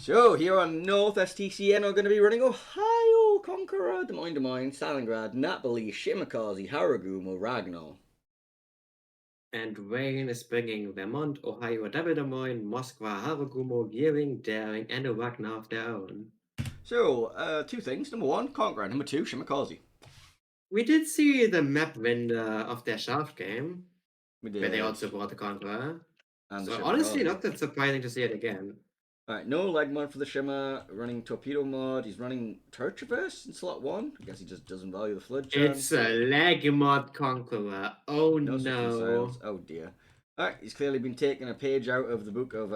So here on North, STCN are going to be running Ohio, Conqueror, Des Moines, Stalingrad, Napoli, Shimakaze, Haragumo, Ragnar. And Wayne is bringing Vermont, Ohio, Double Des Moines, Moskva, Haragumo, Gearing, Daring, and a Wagner of their own. So, two things. Number one, Conqueror. Number two, Shimakaze. We did see the map window of their shaft game, We where they did. also brought the Conqueror. And the So honestly, Shimakaze. not that surprising to see it again. Alright, no leg mod for the Shimmer, running torpedo mod. He's running turret traverse in slot one. I guess he just doesn't value the flood It's chance. a lag mod Conqueror. Oh No such missiles. no. Oh dear. Alright, he's clearly been taking a page out of the book of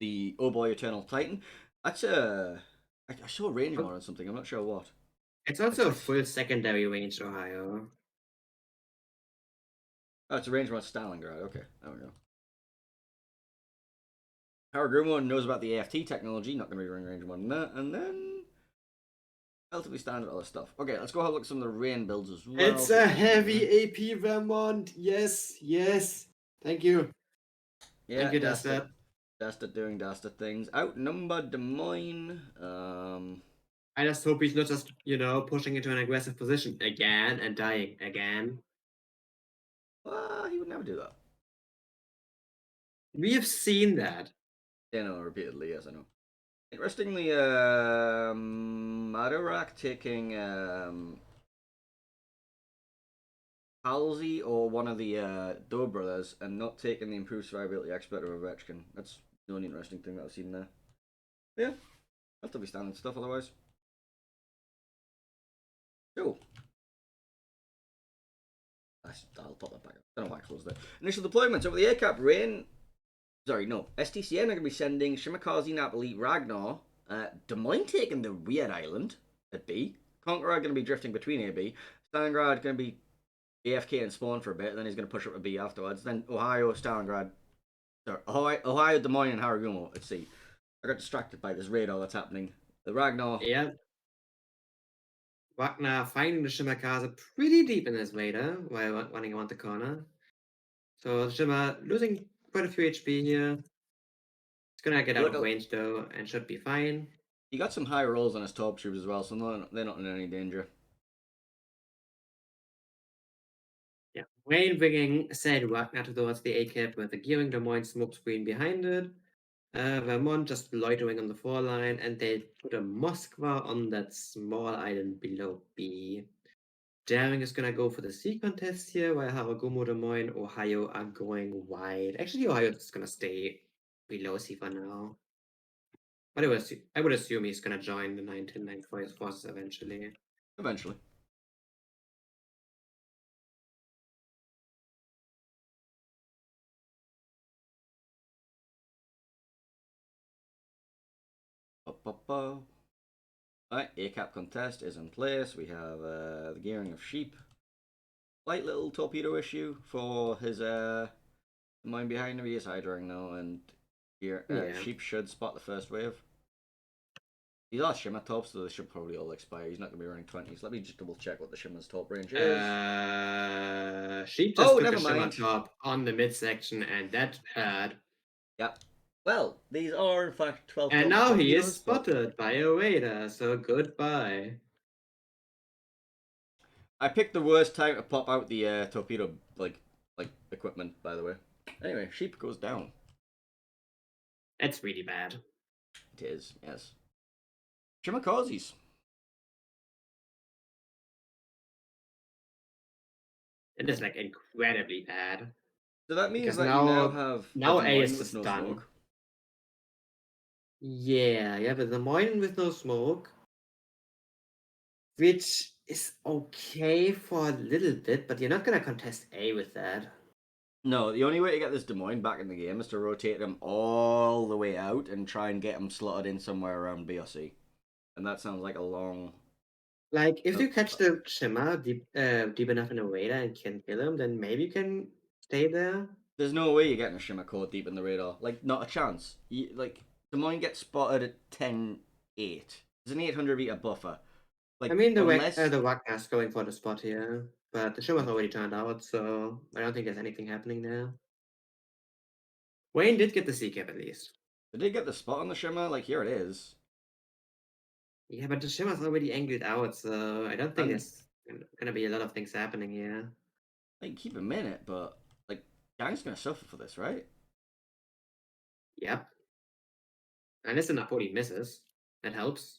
the Oh Boy Eternal Titan. That's I saw a range mod on something. I'm not sure what. It's also a full secondary range Ohio. Oh, it's a range mod Stalingrad. Okay, there we go. Haragumo knows about the AFT technology. Not going to be running range mod on that. And then relatively standard other stuff. Okay, let's go have a look at some of the rain builds as well. It's a heavy AP Vermont. Yes, yes. Thank you. Yeah, Thank you, Dustin. Dastat doing Dastat things. Outnumbered Des Moines. I just hope he's not just, pushing into an aggressive position again and dying again. Well, he would never do that. We have seen that. Yeah, no, repeatedly, yes, I know. Interestingly, Madarak taking Halsey or one of the Doe brothers and not taking the improved survivability expert of Ovechkin. That's the only interesting thing that I've seen there. Yeah, that's be standard stuff otherwise. Cool. I'll pop that back up. I don't know why I closed that. Initial deployments over the ACAP rain. Sorry, no. STCN are going to be sending Shimakaze, Napoli, Ragnar. Des Moines taking the weird island at B. Conqueror going to be drifting between A and B. Stalingrad going to be AFK and spawn for a bit, then he's going to push up to B afterwards. Then Ohio, Stalingrad. Sorry, Ohio, Des Moines, and Haragumo at C. I got distracted by this radar that's happening. The Ragnar. Yeah. Wagner finding the Shimakaze pretty deep in his radar while running around the corner. So the Shimmer losing quite a few HP here. It's gonna get out of range though and should be fine. He got some high rolls on his top troops as well, so they're not in any danger. Yeah, Wayne bringing said Wagner towards the A-cap with the Gearing Des Moines smoke screen behind it. Vermont just loitering on the 4 line, and they put a Moskva on that small island below B. Daring is gonna go for the C contest here, while Haragumo, Des Moines, Ohio are going wide. Actually, Ohio is gonna stay below C for now. But I would assume he's gonna join the 1994 forces eventually. Eventually. Alright, ACAP contest is in place. We have the gearing of sheep. Slight little torpedo issue for his mine behind him. He is hydering now, and sheep should spot the first wave. These are shimmer tops, so they should probably all expire. He's not going to be running 20s. Let me just double check what the shimmer's top range is. Sheep just took a shimmer top on the midsection, and that hurt. Yep. Well, these are in fact 12. And now he is spotted by a radar, so goodbye. I picked the worst time to pop out the torpedo like equipment, by the way. Anyway, sheep goes down. That's really bad. It is, yes. Shimakazes. It is like incredibly bad. So that means that you now have A is with no done. smoke. Yeah, but the Des Moines with no smoke, which is okay for a little bit, but you're not gonna contest A with that. No, the only way to get this Des Moines back in the game is to rotate him all the way out and try and get him slotted in somewhere around B or C. And that sounds like a long... Like, if you catch the Shimmer deep enough in the radar and can kill him, then maybe you can stay there. There's no way you're getting a Shimmer caught deep in the radar. Like, not a chance. Des Moines gets spotted at 10-8. There's an 800 meter buffer. Like, I mean, the Wagner's going for the spot here, but the Shimmer's already turned out, so I don't think there's anything happening there. Wayne did get the C-cap at least. They did get the spot on the Shimmer. Like, here it is. Yeah, but the Shimmer's already angled out, so I don't think And, there's gonna be a lot of things happening here. like, keep a minute, but, like, Gang's gonna suffer for this, right? Yep. Unless the Napoli misses. That helps.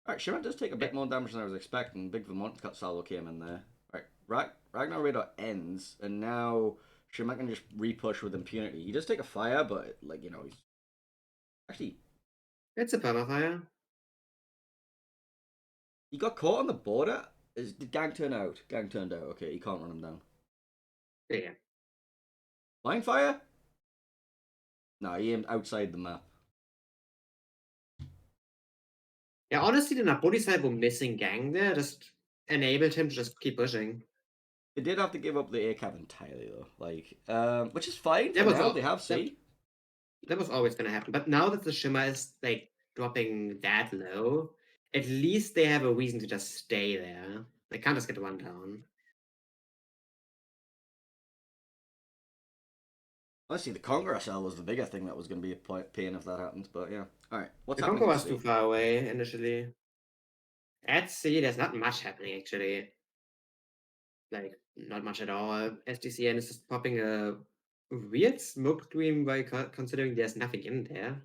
Alright, Shimmer does take a bit more damage than I was expecting. Big Vermont cut salvo came in there. Right, Ragnar Radar ends, and now Shimmer can just repush with impunity. He does take a fire, but, like, he's actually. It's a permafire. He got caught on the border. Did Gang turn out? Gang turned out. Okay, he can't run him down. Yeah. Line fire? No, he aimed outside the map. Yeah, honestly, the Napoli side were missing Gang there, just enabled him to just keep pushing. They did have to give up the A cap entirely though, which is fine for That was now. all, They have C. that was always gonna happen. But now that the Shimmer is like dropping that low, at least they have a reason to just stay there. They can't just get one down. Honestly, the Conqueror cell was the bigger thing that was going to be a pain if that happens. But yeah, all right. What's The happening Conqueror at was too C? far away initially. At C, there's not much happening actually. Like, not much at all. STCN is just popping a weird smoke screen by considering there's nothing in there.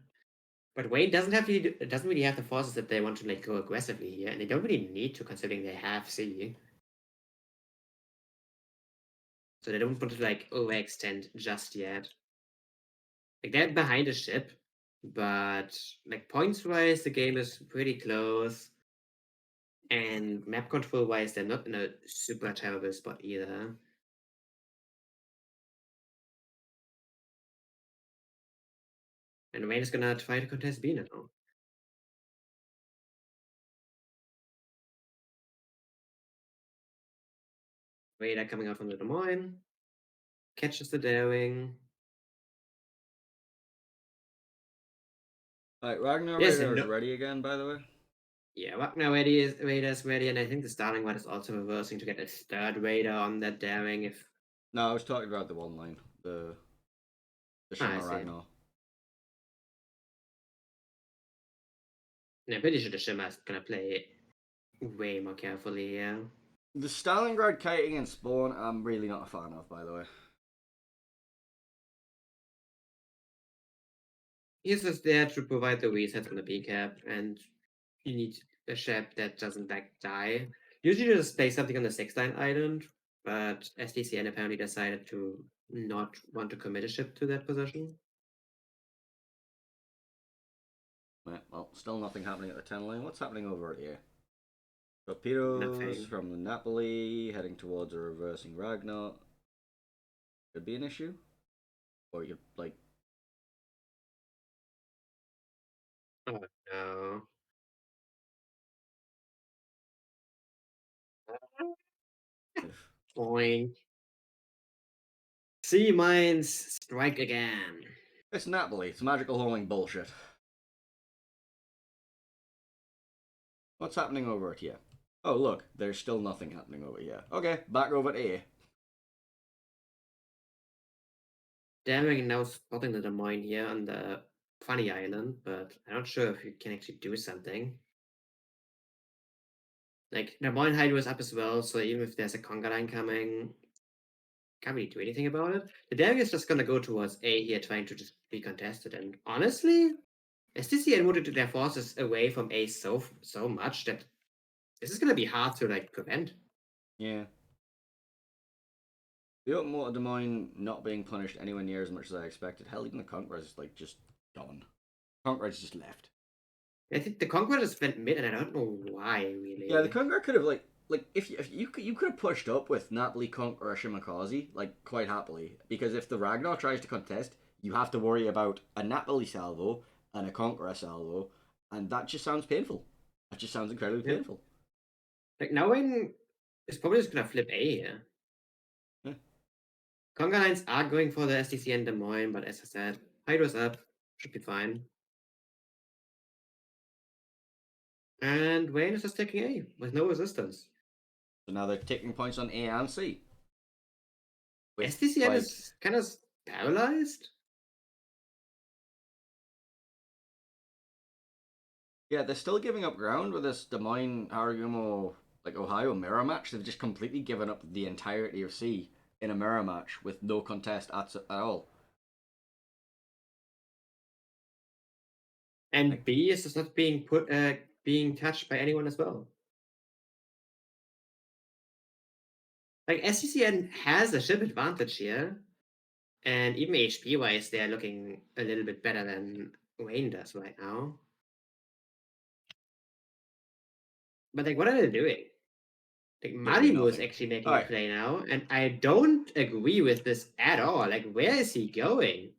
But Wayne doesn't really have the forces that they want to like go aggressively here, and they don't really need to considering they have C. So they don't want to like overextend just yet. Like they're behind a ship, but like points wise, the game is pretty close. And map control wise, they're not in a super terrible spot either. And Wayne is gonna try to contest B now. Vader coming out from the Des Moines. Catches the daring. All right, Ragnar There's Radar is no. ready again. By the way, Yeah, Wagner Vader's ready, and I think the Starling Rod is also reversing to get a third Vader on that daring if. no, I was talking about the one line, the I Shimmer see. Ragnar. Yeah, I'm pretty sure the Shimmer is gonna play way more carefully here. The Stalingrad kiting and spawn, I'm really not a fan of. By the way, He's just there to provide the reset on the B cap, and you need a ship that doesn't like die. Usually you just play something on the 6-line island, but STCN apparently decided to not want to commit a ship to that position. yeah, well, still nothing happening at the 10 line. What's happening over here? Torpedoes Nothing. from the Napoli heading towards a reversing Ragnar. Could be an issue, or you like. Oh no. Boing. Sea mines strike again. It's Napoli. It's magical homing bullshit. What's happening over at here? Oh, look, there's still nothing happening over here. Okay, back over to A. Daring now spotting the Des Moines here on the funny island, but I'm not sure if you can actually do something. Like, Des Moines Hydro is up as well, so even if there's a conga line coming, can't really do anything about it. The Daring is just gonna go towards A here, trying to just be contested, and honestly, STCN moved their forces away from A so much that this is gonna be hard to like prevent. Yeah. The open water Des Moines not being punished anywhere near as much as I expected. Hell, even the Conqueror is like just gone. Conqueror's just left. I think the Conqueror just went mid, and I don't know why really. Yeah, the Conqueror could have like if you could have pushed up with Napoli, Conqueror, Shimakaze like quite happily, because if the Ragnar tries to contest, you have to worry about a Napoli salvo and a Conqueror salvo, and that just sounds painful. That just sounds incredibly Yeah. painful. Like now when it's probably just gonna flip A here. Yeah. Conga lines are going for the STCN Des Moines, but as I said, Hydro's up, should be fine. And Wayne is just taking A with no resistance. So now they're taking points on A and C. With STCN like is kind of paralyzed. Yeah, they're still giving up ground with this Des Moines Haragumo like Ohio mirror match. They've just completely given up the entirety of C in a mirror match with no contest at all. And Like, B is just not being touched by anyone as well. Like STCN has a ship advantage here, and even HP wise, they're looking a little bit better than Wayne does right now. But like, what are they doing? Like literally Malibu is nothing. actually All making a right. play now, and I don't agree with this at all. Like, where is he going?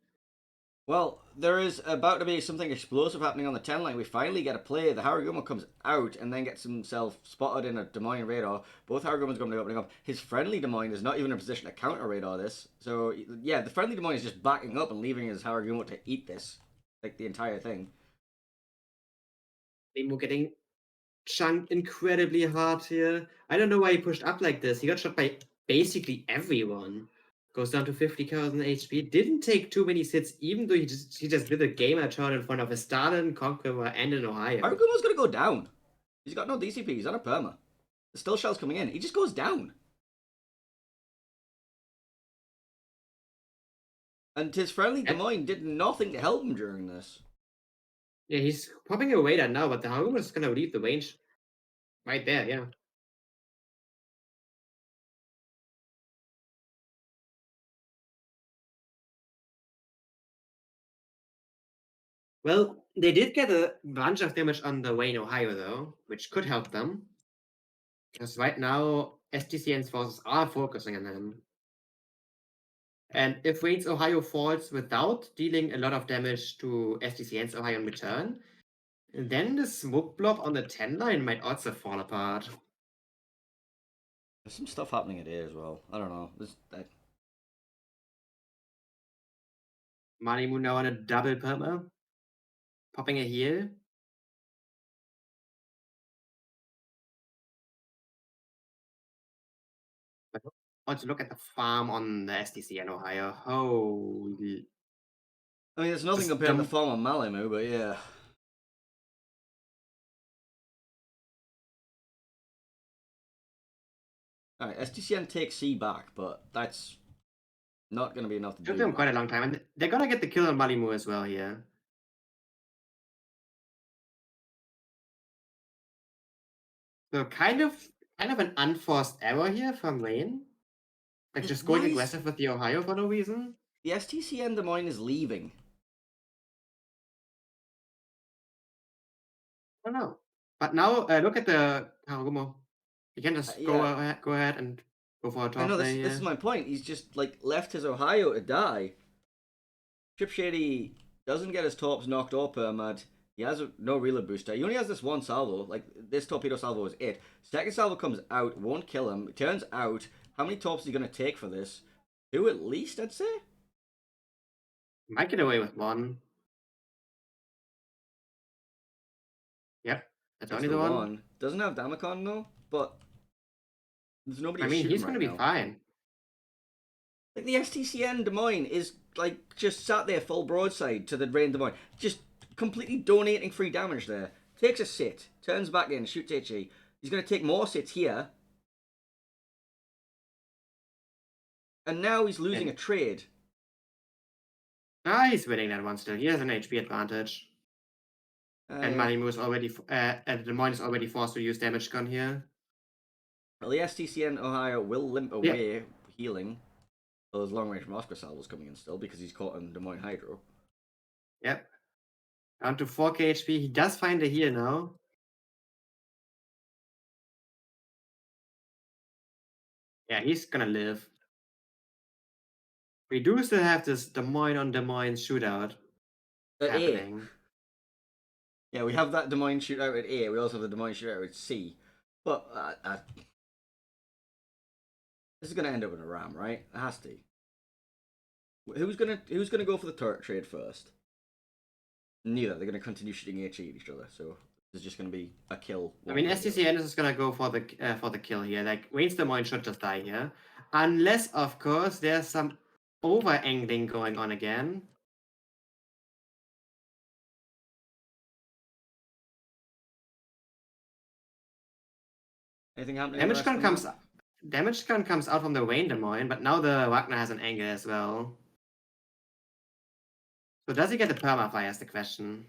Well, there is about to be something explosive happening on the 10 line. We finally get a play. The Haragumo comes out and then gets himself spotted in a Des Moines radar. Both Haragumo's going to be opening up. His friendly Des Moines is not even in a position to counter radar this. So, yeah, the friendly Des Moines is just backing up and leaving his Haragumo to eat this. Like, the entire thing. Nemo getting chunked incredibly hard here. I don't know why he pushed up like this. He got shot by basically everyone. Goes down to 50,000 HP. Didn't take too many hits, even though he just did a gamer turn in front of a Stalin, Conqueror, and an Ohio. Haragumo's going to go down. He's got no DCP. He's on a perma. There's still shells coming in. He just goes down. And his friendly Des And, Moines did nothing to help him during this. yeah, he's popping away that now, but the Harumo is gonna leave the range right there, yeah. Well, they did get a bunch of damage on the Wayne, Ohio, though, which could help them. Because right now, STCN's forces are focusing on them. And if Wayne's Ohio falls without dealing a lot of damage to STCN's Ohio in return, then the smoke blob on the 10 line might also fall apart. There's some stuff happening at A as well. I don't know. Manimu now on a double perma, popping a heal. But also look at the farm on the STCN Ohio. Holy. I mean, it's nothing Just compared to the form of Malimu, but yeah. Alright, STCN takes C back, but that's not going to be enough to took do them much. quite a long time, and they're gonna get the kill on Malimu as well here. So kind of an unforced error here from Wayne. Like just going Why is aggressive with the Ohio for no reason. the STCN Des Moines is leaving? I don't know. But now look at the Harumo. You can just Yeah, go ahead and go for a I top know play this is here. my point. He's just like left his Ohio to die. Chip Shady doesn't get his torps knocked or permad. He has no reload booster. He only has this one salvo. Like, this torpedo salvo is it. Second salvo comes out, won't kill him. It turns out, how many torps is he going to take for this? Two at least, I'd say? Might get away with one. Yep, that's Gets only the the one. one. Doesn't have Damacon though, but there's nobody I to mean, shoot he's him right gonna be now. fine. Like, the STCN Des Moines is, like, just sat there full broadside to the Rain Des Moines. Just completely donating free damage there. Takes a sit, turns back in, shoots HE. He's going to take more sits here. And now he's losing a And trade. he's winning that one still. He has an HP advantage. And Yeah. Manimu is already and the Moin is already forced to use damage gun here. Well, the STCN Ohio will limp Yeah. away, healing. Well, there's long range Moscow salvos coming in still because he's caught in Des Moines Hydro. Yep. Down to 4k HP. He does find a heal now. Yeah, he's gonna live. We do still have this Des Moines on Des Moines shootout A. happening. Yeah, we have that Des Moines shootout at A. We also have the Des Moines shootout at C. But this is going to end up in a ram, right? It has to. Who's gonna go for the turret trade first? Neither. They're gonna continue shooting HE at each other. So there's just gonna be a kill. I mean, way or the other. STCN is just gonna go for the kill here. Like Wayne's Des Moines should just die here, unless of course there's some over angling going on again. Anything happening? in the Damage rest gun of the map? Damage gun comes out from the Wayne Demoine, but now the Wagner has an angle as well. So does he get the permafire is the question.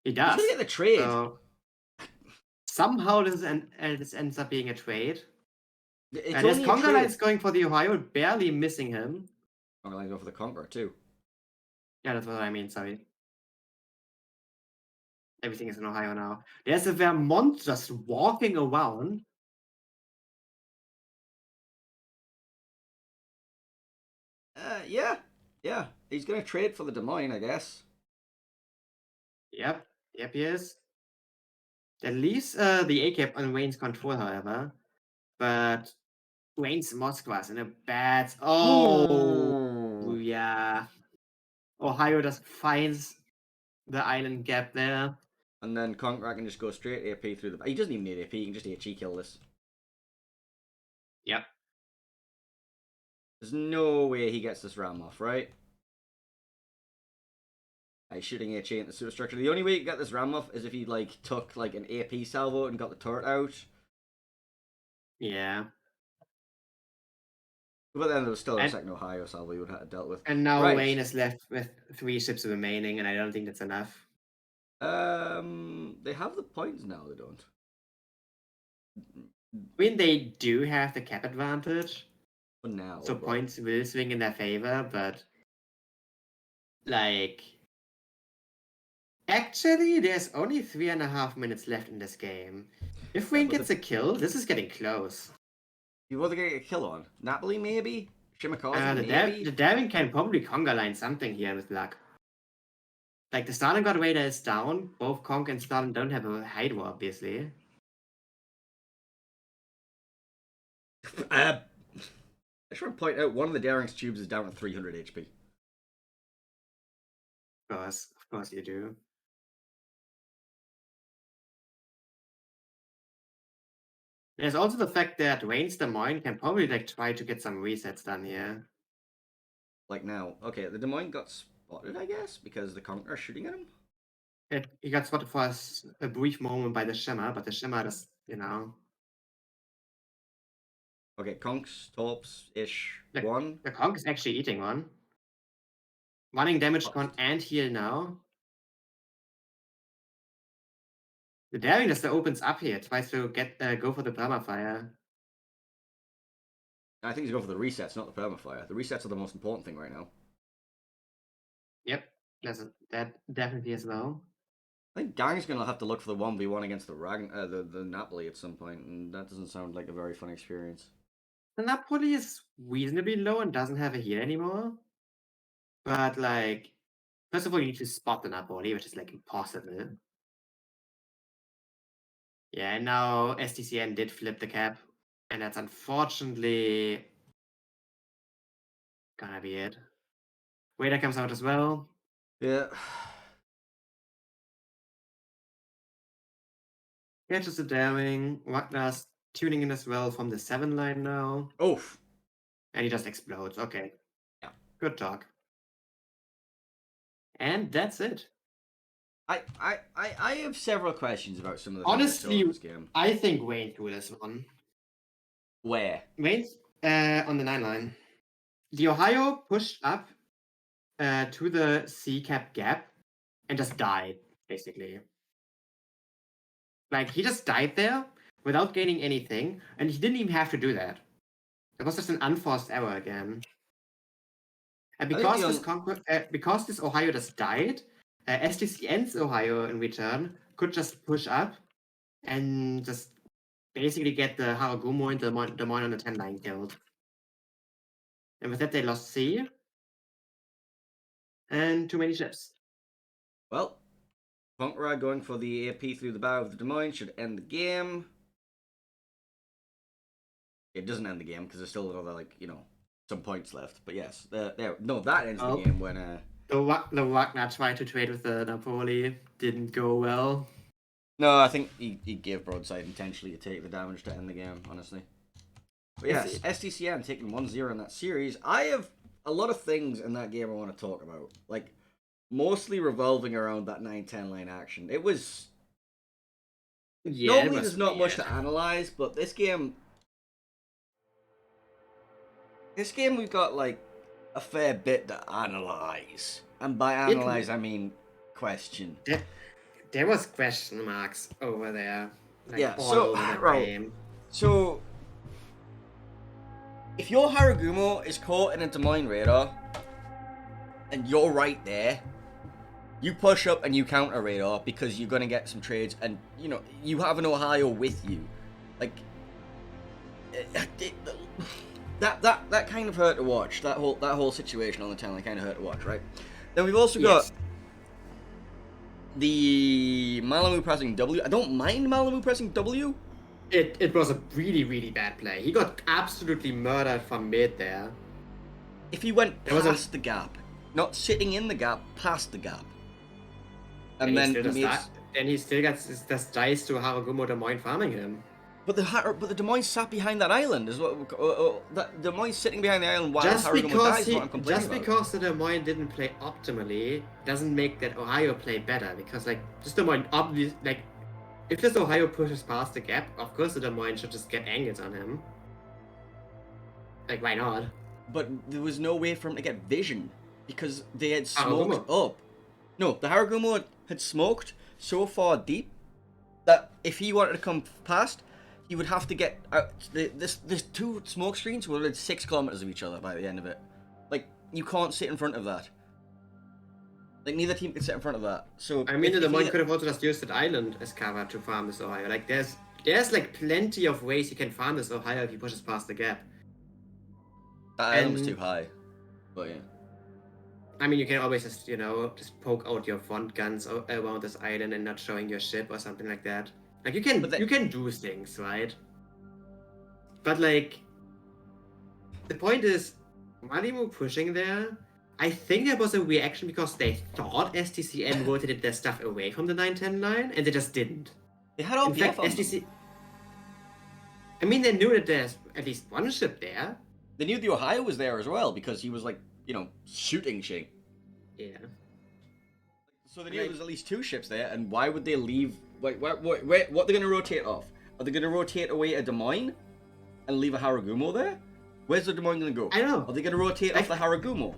He He's does. gonna get the trade. So somehow this ends up being a trade. It's There's only a Conga trade. Lines going for the Ohio, barely missing him. I'm gonna go for the Conqueror too. Yeah, that's what I mean, sorry. Everything is in Ohio now. There's a Vermont just walking around. Yeah. He's gonna trade for the Des Moines, I guess. Yep, he is. That leaves the A-cap on Wayne's control, however. But Wayne's Moskva's in a bad... Oh, yeah. Ohio just finds the island gap there. And then Conqueror can just go straight AP through the. He doesn't even need AP. He can just HE kill this. Yep. There's no way he gets this ram off, right? He's shooting HE into the superstructure. The only way you can get this ram off is if he like took like an AP salvo and got the turret out. Yeah. But then there was still a second Ohio salvo you would have dealt with. And now Right. Wayne is left with 3 ships remaining, and I don't think that's enough. They have the points now. They don't. I mean, they do have the cap advantage, For now. so but- points will swing in their favor, but like actually there's only 3.5 minutes left in this game. If Wayne but gets a kill, this is getting close. You want to get a kill on Napoli, maybe Shimakaze, The maybe. Devin can probably conga line something here with luck. Like the Stalin God Raider is down. Both Conk and Stalin don't have a Hydra, obviously. I just want to point out one of the Daring's tubes is down at 300 HP. Of course you do. There's also the fact that Wayne's Des Moines can probably like try to get some resets done here. Like now, okay, the Des Moines got spotted, I guess, because the Conqueror shooting at him. He got spotted for a brief moment by the Shimmer, but the Shimmer just, Okay, Conks, Torps, ish, The- one. The Conk is actually eating one. Running damage con and heal now. The Daring just opens up here, tries to go for the permafire. I think he's going for the resets, not the permafire. The resets are the most important thing right now. Yep, that definitely as well. I think Gang's gonna have to look for the 1v1 against the Napoli at some point, and that doesn't sound like a very fun experience. The Napoli is reasonably low and doesn't have a heal anymore. But like, first of all, you need to spot the Napoli, which is like impossible. Yeah, and now STCN did flip the cap, and that's unfortunately gonna be it. Wader comes out as well. Yeah. Catches the Daring. Wagner's tuning in as well from the 7 line now. Oof. And he just explodes. Okay. Yeah. Good talk. And that's it. I have several questions about some of the Honestly, things I saw in this game. I think Wayne threw this one. Where? Wayne's on the 9 line. The Ohio pushed up to the C cap gap and just died, basically. Like, he just died there without gaining anything, and he didn't even have to do that. It was just an unforced error again. And because this Ohio just died, STCN's Ohio in return could just push up and just basically get the Haragumo and the Des Moines on the 10 line killed. And with that, they lost C. And too many ships. Well, Conqueror going for the AP through the bow of the Des Moines should end the game. It doesn't end the game because there's still another, some points left. But yes, that ends the game when the Wagner tried to trade with the Napoli. Didn't go well. No, I think he gave broadside intentionally to take the damage to end the game, honestly. But yes, STCN taking 1-0 in that series. I have a lot of things in that game I want to talk about. Like, mostly revolving around that 9-10 line action. It was Yeah, it Normally was there's not much weird. to analyze, but this game we've got like a fair bit to analyze. And by It analyze I mean question. there was question marks over there, like Yeah, all so over that well, game. so if your Haragumo is caught in a Des Moines radar and you're right there, you push up and you counter radar because you're gonna get some trades, and you know you have an Ohio with you. Like that kind of hurt to watch. That whole situation on the channel kind of hurt to watch, right? Then we've also got Yes. the Malamu pressing W. I don't mind Malamu pressing W. It was a really bad play. He got absolutely murdered from mid there. If he went There was a past the gap, not sitting in the gap, past the gap, and and he then still does made. that. And he still gets this dice to Haragumo Des Moines farming him. But the Des Moines sat behind that island is what. That Des Moines sitting behind the island while Just Haragumo because dies is what I'm complaining just about. because the Des Moines didn't play optimally doesn't make that Ohio play better. Because like this Des Moines obviously like if this Ohio pushes past the gap, of course the Des Moines should just get angles on him. Like why not? But there was no way for him to get vision because they had Haragumo. smoked up. No, the Haragumo had smoked so far deep that if he wanted to come past, he would have to get out. This two smoke screens were within 6 kilometers of each other by the end of it. Like you can't sit in front of that. Like neither team could sit in front of that. So I mean, the if Des Moines either- could have also just used that island as cover to farm this Ohio. Like there's like plenty of ways you can farm this Ohio if he pushes past the gap. that island was and- too high. But yeah. I mean, you can always just, just poke out your front guns around this island and not showing your ship or something like that. Like, you can do things, right? But, like, the point is, Malibu pushing there, I think there was a reaction because they thought STCN rotated their stuff away from the 910 line, and they just didn't. They had In RPF fact, on them. STC... I mean, they knew that there's at least one ship there. They knew the Ohio was there as well because he was like, shooting shit. Yeah. So they knew there was at least 2 ships there, and why would they leave? Wait, what they're going to rotate off? Are they going to rotate away a Des Moines and leave a Haragumo there? Where's the Des Moines going to go? I know. Are they going to rotate off the Haragumo?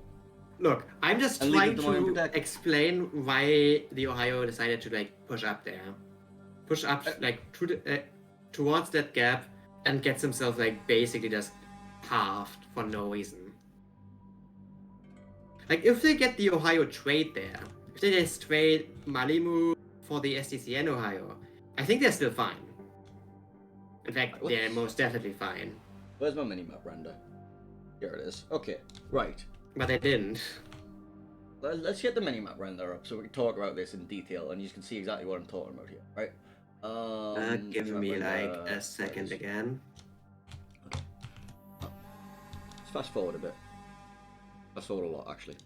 Look, I'm just And leave trying the Des Moines to protected. explain why the Ohio decided to like push up there, push up like towards that gap, and gets himself like basically just halved for no reason. Like if they get the Ohio trade there, if they just trade Malimu for the STCN Ohio, I think they're still fine. In fact, they're most definitely fine. Where's my minimap render? Here it is. Okay, right. But they didn't. Let's get the minimap render up so we can talk about this in detail, and you can see exactly what I'm talking about here, right? Give minimap me like render, a second right. again. Let's fast forward a bit. Fast forward a lot, actually.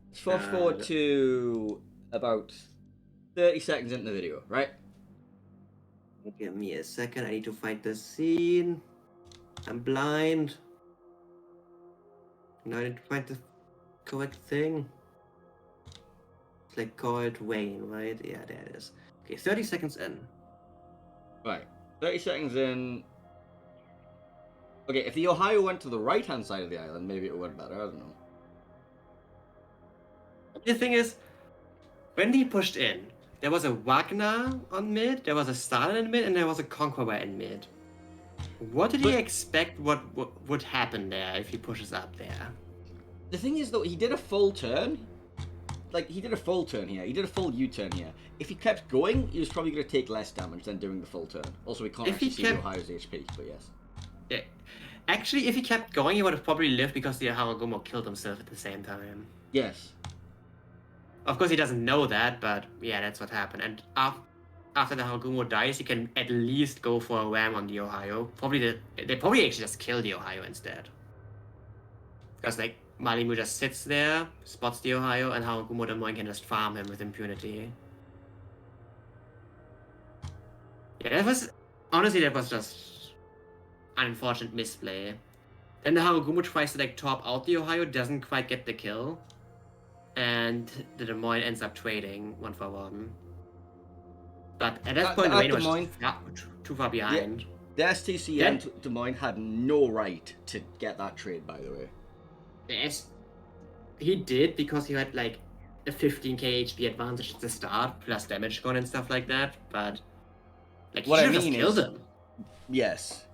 Let's fast forward to about 30 seconds into the video, right? Give me a second. I need to find the scene. I'm blind. Now I need to find the correct thing. It's like called Wayne, right? Yeah, there it is. Okay, 30 seconds in. Right. 30 seconds in. Okay, if the Ohio went to the right-hand side of the island, maybe it would better. I don't know. The thing is, when he pushed in, there was a Wagner on mid, there was a Stalin in mid, and there was a Conqueror in mid. What did he expect what would happen there if he pushes up there? The thing is, though, he did a full turn. Like, he did a full turn here. He did a full U-turn here. If he kept going, he was probably going to take less damage than doing the full turn. Also, we can't If he actually see kept- the Ohio's HP, but yes. Yeah. Actually, if he kept going, he would have probably lived because the Haragumo killed himself at the same time. Yes. Of course, he doesn't know that, but yeah, that's what happened. And after the Haragumo dies, he can at least go for a ram on the Ohio. They probably actually just kill the Ohio instead. Because, like, Malimu just sits there, spots the Ohio, and Haragumo Des Moines can just farm him with impunity. Yeah, that was just an unfortunate misplay. Then the Haragumo tries to, like, top out the Ohio, doesn't quite get the kill. And the Des Moines ends up trading 1-for-1. But at that At point, Wayne Des was Moines, too far behind. the STCN Des Moines had no right to get that trade, by the way. Yes, he did because he had like a 15k HP advantage at the start, plus damage gone and stuff like that. But like, he What I should have mean just killed is, him. yes.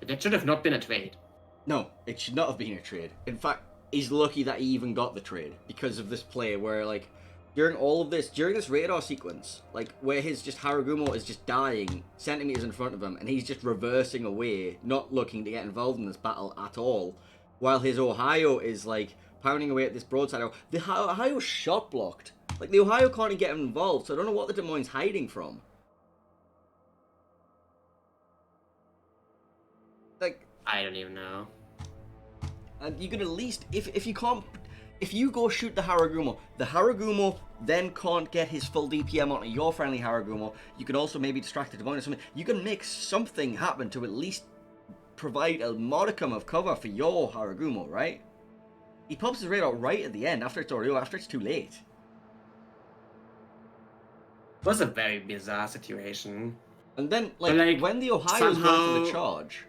That should have not been a trade. No, it should not have been a trade. In fact, he's lucky that he even got the trade because of this play where, like, during this radar sequence, like, where his just Haragumo is just dying centimeters in front of him and he's just reversing away, not looking to get involved in this battle at all, while his Ohio is, like, pounding away at this broadside. The Ohio's shot blocked. Like, the Ohio can't even get him involved, so I don't know what the Des Moines hiding from. Like, I don't even know. and you can at least, if you go shoot the Haragumo then can't get his full DPM onto your friendly Haragumo. You can also maybe distract the Divine or something. You can make something happen to at least provide a modicum of cover for your Haragumo, right? He pops his radar right at the end after it's too late. It was a very bizarre situation. And then, like when the Ohio's going for the charge,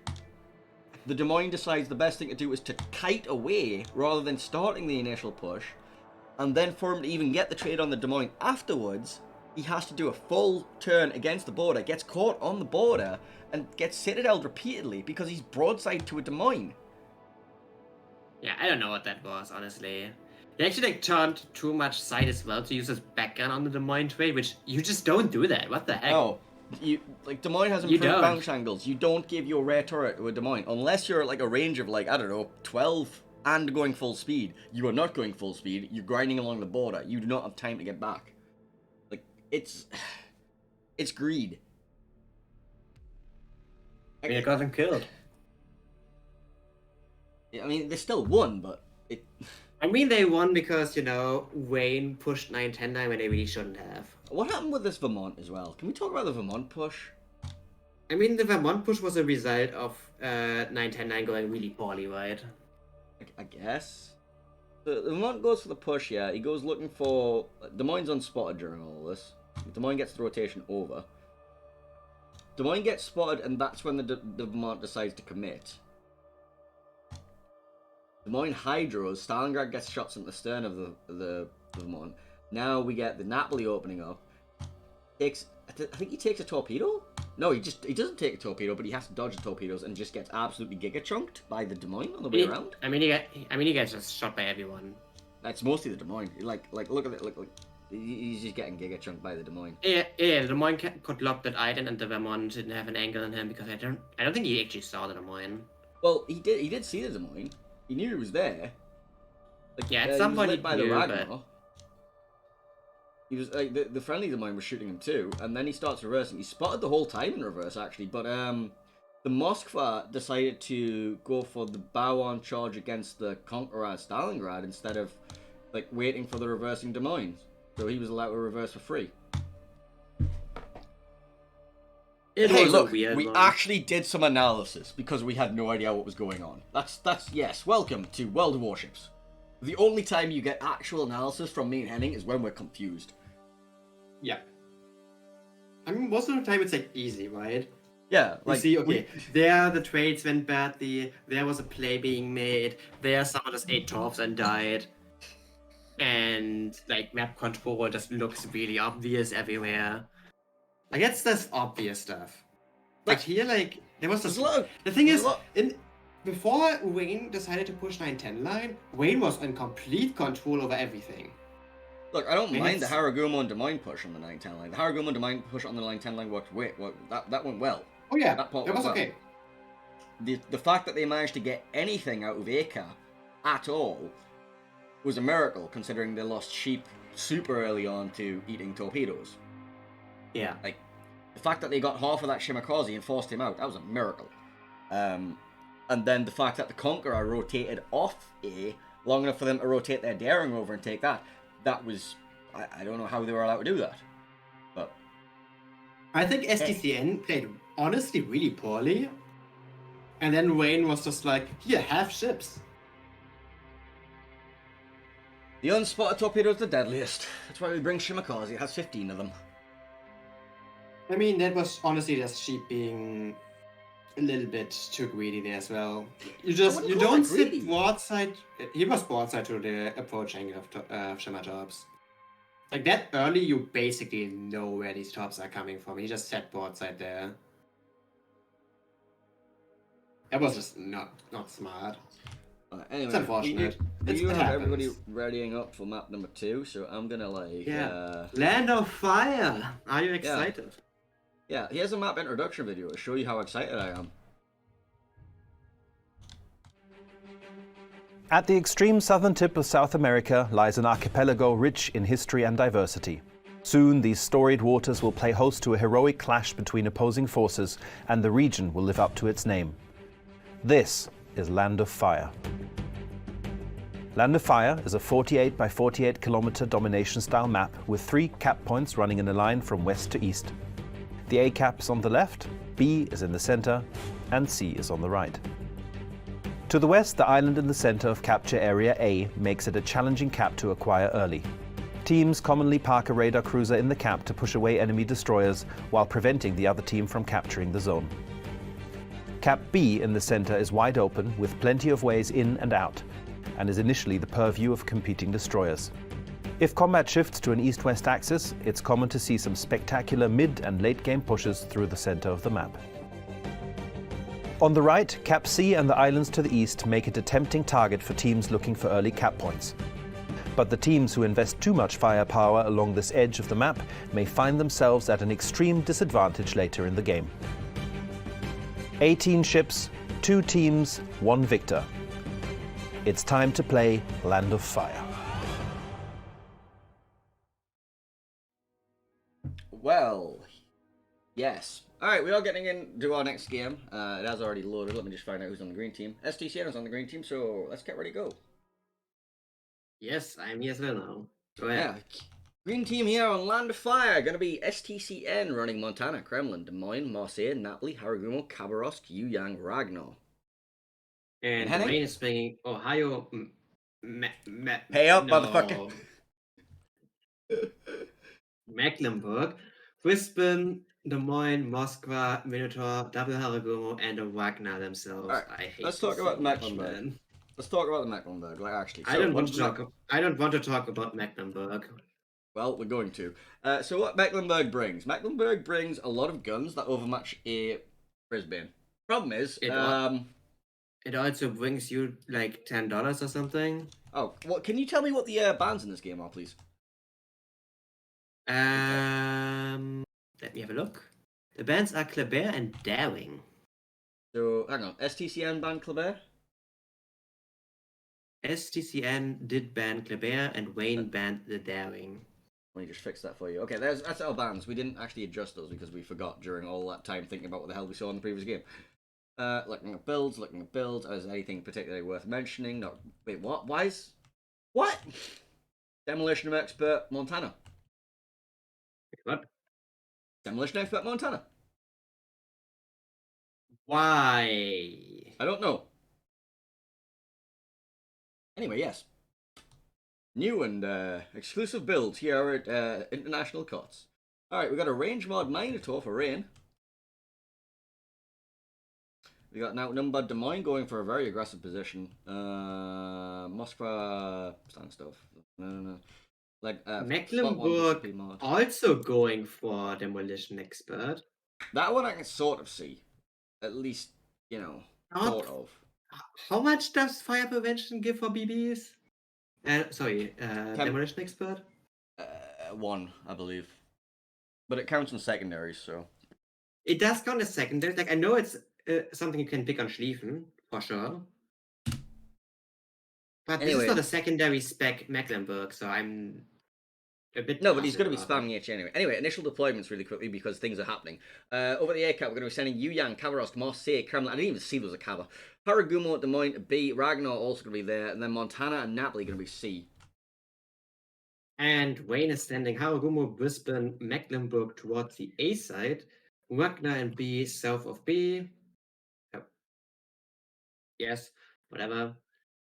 the Des Moines decides the best thing to do is to kite away rather than starting the initial push. And then for him to even get the trade on the Des Moines afterwards, he has to do a full turn against the border, gets caught on the border, and gets citadeled repeatedly because he's broadside to a Des Moines. Yeah, I don't know what that was, honestly. They actually like turned too much side as well to use his back gun on the Des Moines trade, which you just don't do that. What the heck? No. Des Moines has improved bounce angles. You don't give your rare turret to a Des Moines unless you're at like a range of like, I don't know, 12 and going full speed. You are not going full speed. You're grinding along the border. You do not have time to get back. Like, it's greed. I mean, it got him killed. I mean, they still won, but it. I mean, they won because, you know, Wayne pushed 9-10-9 when they really shouldn't have. What happened with this Vermont as well? Can we talk about the Vermont push? I mean, the Vermont push was a result of 9-10-9 going really poorly, right? I guess. The Vermont goes for the push, yeah. He goes looking for... Des Moines unspotted during all this. Des Moines gets the rotation over. Des Moines gets spotted, and that's when the Vermont decides to commit. Des Moines hydros. Stalingrad gets shots in the stern of the Vermont. Now we get the Napoli opening up. I think he takes a torpedo? No, he doesn't take a torpedo, but he has to dodge the torpedoes and just gets absolutely giga chunked by the Des Moines on the way around. I mean, he gets just shot by everyone. That's mostly the Des Moines. Like look at it. Look, he's just getting giga chunked by the Des Moines. Yeah, the Des Moines could lock that item, and the Vermont didn't have an angle on him because I don't think he actually saw the Des Moines. Well, he did see the Des Moines. He knew he was there. Like, yeah, at some point he by knew, the Ragnar. He was like the friendly Des Moines was shooting him too, and then he starts reversing. He spotted the whole time in reverse actually, but the Moskva decided to go for the bow-on charge against the Conqueror Stalingrad instead of like waiting for the reversing Des Moines. So he was allowed to reverse for free. Hey, look, we actually did some analysis because we had no idea what was going on. That's yes. Welcome to World of Warships. The only time you get actual analysis from me and Henning is when we're confused. Yeah. I mean, most of the time it's like easy, right? Yeah, like you see, okay, there the trades went badly, there was a play being made, there someone just ate torps and died, and like map control just looks really obvious everywhere. Like that's obvious stuff. But here, like, there was this. The thing is, before Wayne decided to push 9-10 line, Wayne was in complete control over everything. Look, I don't mind the Haragumo and Des Moines push on the 9-10 line. The Haragumo and Des Moines push on the 9-10 line worked that went well. Oh yeah, that was okay. The fact that they managed to get anything out of Aka at all was a miracle, considering they lost sheep super early on to eating torpedoes. Yeah. Like, the fact that they got half of that Shimakaze and forced him out, that was a miracle. And then the fact that the Conqueror rotated off A long enough for them to rotate their Daring over and take that was... I don't know how they were allowed to do that. But... I think STCN played honestly really poorly. And then Wayne was just like, here, have ships. The unspotted torpedo is the deadliest. That's why we bring Shimakaze. It has 15 of them. I mean, that was honestly just sheep being a little bit too greedy there as well. You wouldn't call don't that sit greedy. broadside. He was broadside to the approach angle of Shimatops. Like that early, you basically know where these tops are coming from. He just sat broadside there. That was just not smart. Anyway, It's unfortunate. we do It have everybody happens. readying up for map number 2, so I'm gonna like Yeah. Land of Fire. Are you excited? yeah. Here's a map introduction video to show you how excited I am. At the extreme southern tip of South America lies an archipelago rich in history and diversity. Soon, these storied waters will play host to a heroic clash between opposing forces, and the region will live up to its name. This is Land of Fire. Land of Fire is a 48 by 48 kilometer domination-style map with 3 cap points running in a line from west to east. The A cap is on the left, B is in the center, and C is on the right. To the west, the island in the center of capture area A makes it a challenging cap to acquire early. Teams commonly park a radar cruiser in the cap to push away enemy destroyers while preventing the other team from capturing the zone. Cap B in the center is wide open with plenty of ways in and out, and is initially the purview of competing destroyers. If combat shifts to an east-west axis, it's common to see some spectacular mid- and late-game pushes through the center of the map. On the right, Cap C and the islands to the east make it a tempting target for teams looking for early cap points. But the teams who invest too much firepower along this edge of the map may find themselves at an extreme disadvantage later in the game. 18 ships, 2 teams, 1 victor. It's time to play Land of Fire. Well, yes. Alright, we are getting into our next game. It has already loaded. Let me just find out who's on the green team. STCN is on the green team, so let's get ready to go. Yes, I'm here as well now. Go ahead. Yeah, green team here on Land of Fire. Going to be STCN running Montana, Kremlin, Des Moines, Marseille, Napoli, Haragumo, Khabarovsk, Yuyang, Ragnar. And Henning? Wayne is bringing Ohio. Pay up, no. motherfucker. Mecklenburg, Brisbane, Des Moines, Moscow, Minotaur, Double Haragumo, and the Wagner themselves. Alright, I hate let's this talk about so much, Mecklenburg. man. Let's talk about the Mecklenburg, like actually. I don't want to talk about Mecklenburg. Well, we're going to. So what Mecklenburg brings? Mecklenburg brings a lot of guns that overmatch a Brisbane. Problem is, It also brings you like $10 or something. oh, well, can you tell me what the bans in this game are, please? Let me have a look. The bans are Kleber and Daring. So, hang on. STCN banned Kleber? STCN did ban Kleber and Wayne banned the Daring. Let me just fix that for you. Okay, that's our bans. We didn't actually adjust those because we forgot during all that time thinking about what the hell we saw in the previous game. Looking at builds. Is anything particularly worth mentioning? No. Wait, what? What? Demolition Expert Montana. What? Demolition Expert Montana. Why? I don't know. Anyway, yes. New and exclusive builds here at International Cots. Alright, we got a range mod Minotaur for rain. We got now outnumbered Des Moines going for a very aggressive position. Moskva stand stuff. No. Like Mecklenburg also going for Demolition Expert. That one I can sort of see. At least, you know, sort of. How much does fire prevention give for BBs? Demolition Expert? 1, I believe. But it counts in secondaries, so. It does count as secondaries. Like, I know it's something you can pick on Schlieffen, for sure. But this is not a secondary spec Mecklenburg, so I'm a bit. No, but he's going to be spamming H anyway. Anyway, initial deployments really quickly because things are happening. Over the air cap, we're going to be sending Yuyang, Khabarovsk, Marseille, Kremlin. I didn't even see there was a Khabar. Haragumo, Des Moines, B. Ragnar also going to be there. And then Montana and Napoli going to be C. And Wayne is sending Haragumo, Brisbane, Mecklenburg towards the A side. Wagner and B south of B. Yes, whatever.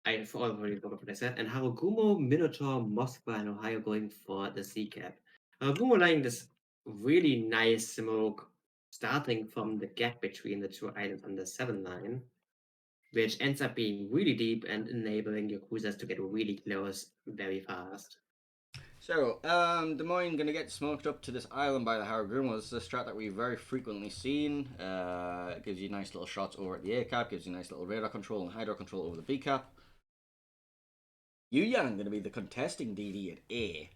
I've already forgot what I said. And Haragumo, Minotaur, Moscow, and Ohio going for the C cap. Haragumo lining this really nice smoke starting from the gap between the two islands on the 7 line, which ends up being really deep and enabling your cruisers to get really close very fast. So, Des Moines going to get smoked up to this island by the Haraguma. This is a strat that we've very frequently seen. It gives you nice little shots over at the A cap, gives you nice little radar control and hydro control over the B cap. Yu Yang going to be the contesting DD at A.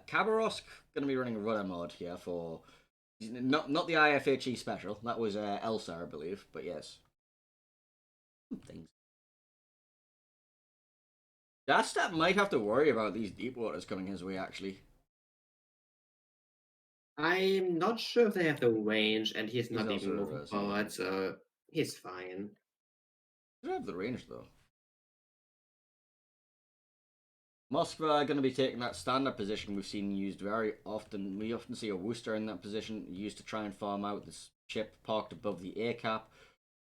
Khabarovsk going to be running a rudder mod here for not the IFHE special. That was Elsa, I believe, but yes. Things. Dastat might have to worry about these deep waters coming his way, actually. I'm not sure if they have the range, and he's not also even moving reversing, yeah. forward, so he's fine. They have the range, though. Moskva going to be taking that standard position we've seen used very often. We often see a Worcester in that position used to try and farm out this ship parked above the A cap.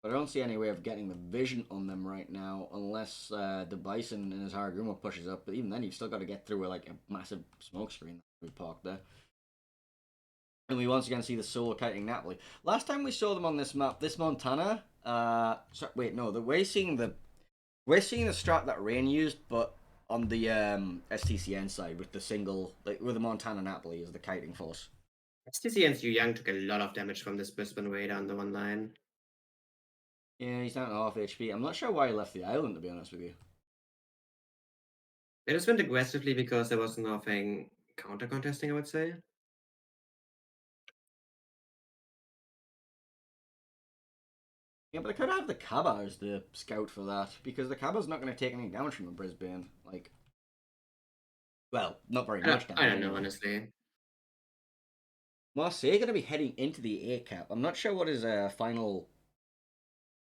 But I don't see any way of getting the vision on them right now unless the Bison and his Haraguma pushes up. But even then, you've still got to get through like a massive smoke screen that we parked there. And we once again see the solo kiting Napoli. Last time we saw them on this map, this Montana. We're seeing the strat that Rain used, but on the STCN side with the single, like with the Montana Napoli as the kiting force. STCN's Yu Yang took a lot of damage from this Brisbane raid on the 1 line. Yeah, he's down to half HP. I'm not sure why he left the island, to be honest with you. They just went aggressively because there was nothing counter contesting, I would say. Yeah, but they could have the Kaba as the scout for that, because the Kaba's not going to take any damage from the Brisbane. Like, well, not very much damage. I don't know, honestly. Marseille going to be heading into the A cap. I'm not sure what his final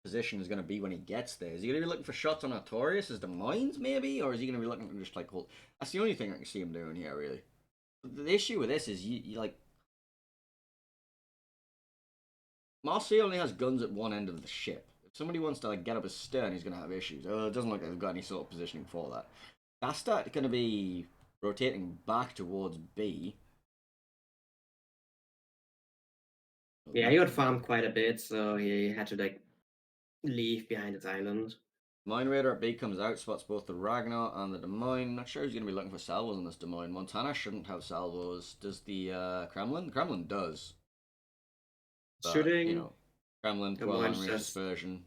position is going to be when he gets there. Is he going to be looking for shots on Artorias as Des Moines, maybe? Or is he going to be looking for just like hold? That's the only thing I can see him doing here, really. The issue with this is you like. Marseille only has guns at one end of the ship. If somebody wants to like get up his stern, he's going to have issues. It doesn't look like they've got any sort of positioning for that. Dastat going to be rotating back towards B. Yeah, he got farmed quite a bit, so he had to like leave behind his island. Mine Raider at B comes out, spots both the Ragnar and the Des Moines. Not sure he's going to be looking for salvos on this Des Moines. Montana shouldn't have salvos. Does the Kremlin? The Kremlin does. But, Shooting. you know, Kremlin, Des 12 Moines range just- dispersion.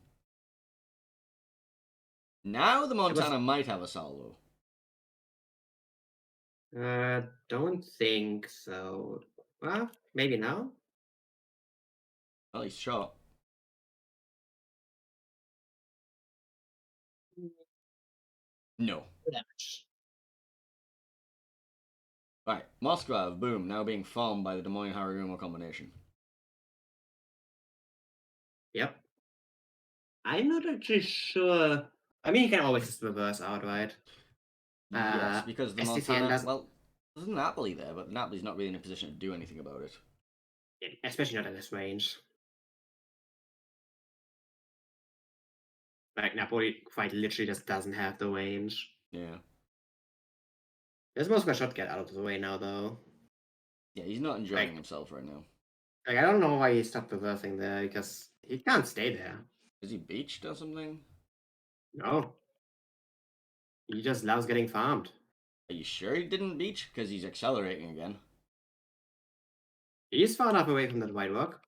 Now the Montana might have a salvo. Don't think so. Well, maybe now. Well, he's shot. No. Damage. Right, Moskva, boom, now being farmed by the Des Moines Haraguma combination. Yep. I'm not actually sure. I mean, you can always just reverse out, right? Yes, because the STCN Montana. doesn't- Well, there's Napoli there, but Napoli's not really in a position to do anything about it. Especially not at this range. Like, Napoli quite literally just doesn't have the range. Yeah. This Moscow shot get out of the way now, though. Yeah, he's not enjoying Like- himself right now. Like, I don't know why he stopped reversing there, because he can't stay there. Is he beached or something? No. He just loves getting farmed. Are you sure he didn't beach? Because he's accelerating again. He's far enough away from that white rock.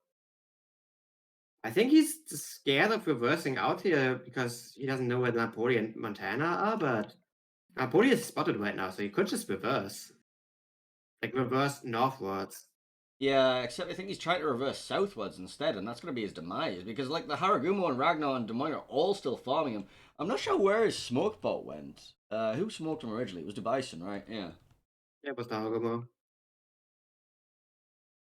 I think he's just scared of reversing out here because he doesn't know where Napoli and Montana are, but Napoli is spotted right now, so he could just reverse. Like, reverse northwards. Yeah, except I think he's trying to reverse southwards instead, and that's going to be his demise. Because, like, the Haragumo and Ragnar and Des Moines are all still farming him. I'm not sure where his smoke bot went. Who smoked him originally? It was the Bison, right? Yeah. Yeah, it was the Harugumo.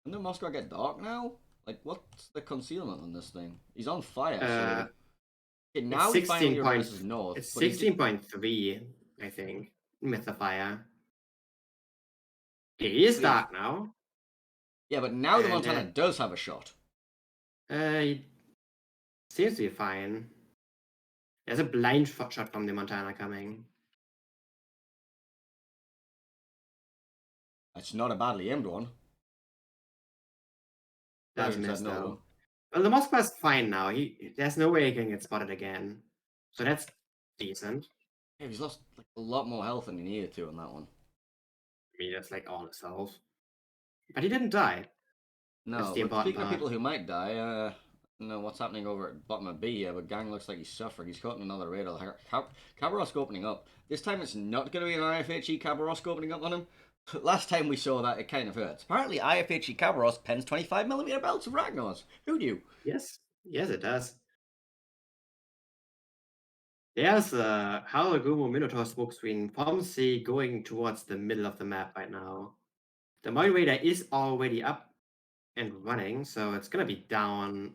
And then Moscow get dark now? Like, what's the concealment on this thing? He's on fire, Uh, so... Okay, now he finally 16 point- reverses north. It's but he's just- 16.3, I think, with the fire. He is dark now. Yeah, but now the And, Montana does have a shot. He seems to be fine. There's a blind shot from the Montana coming. It's not a badly aimed one. Does Dragon miss said no. though. Well, the Moskva's fine now. There's no way he can get spotted again. So that's decent. Yeah, he's lost like, a lot more health than he needed to on that one. I mean, that's like all his health. But he didn't die. That's No, the but important speaking of part. people who might die, I don't know what's happening over at bottom of B here, but Gang looks like he's suffering. He's caught in another raid. Khabarovsk opening up. This time it's not going to be an IFHE Khabarovsk opening up on him. Last time we saw that, it kind of hurts. Apparently, IFHE Khabarovsk pens 25mm belts of Ragnar's. Who knew? Yes. Yes, it does. There's a Haragumo Minotaur smoke screen from C going towards the middle of the map right now. The Mind Raider is already up and running, so it's gonna be down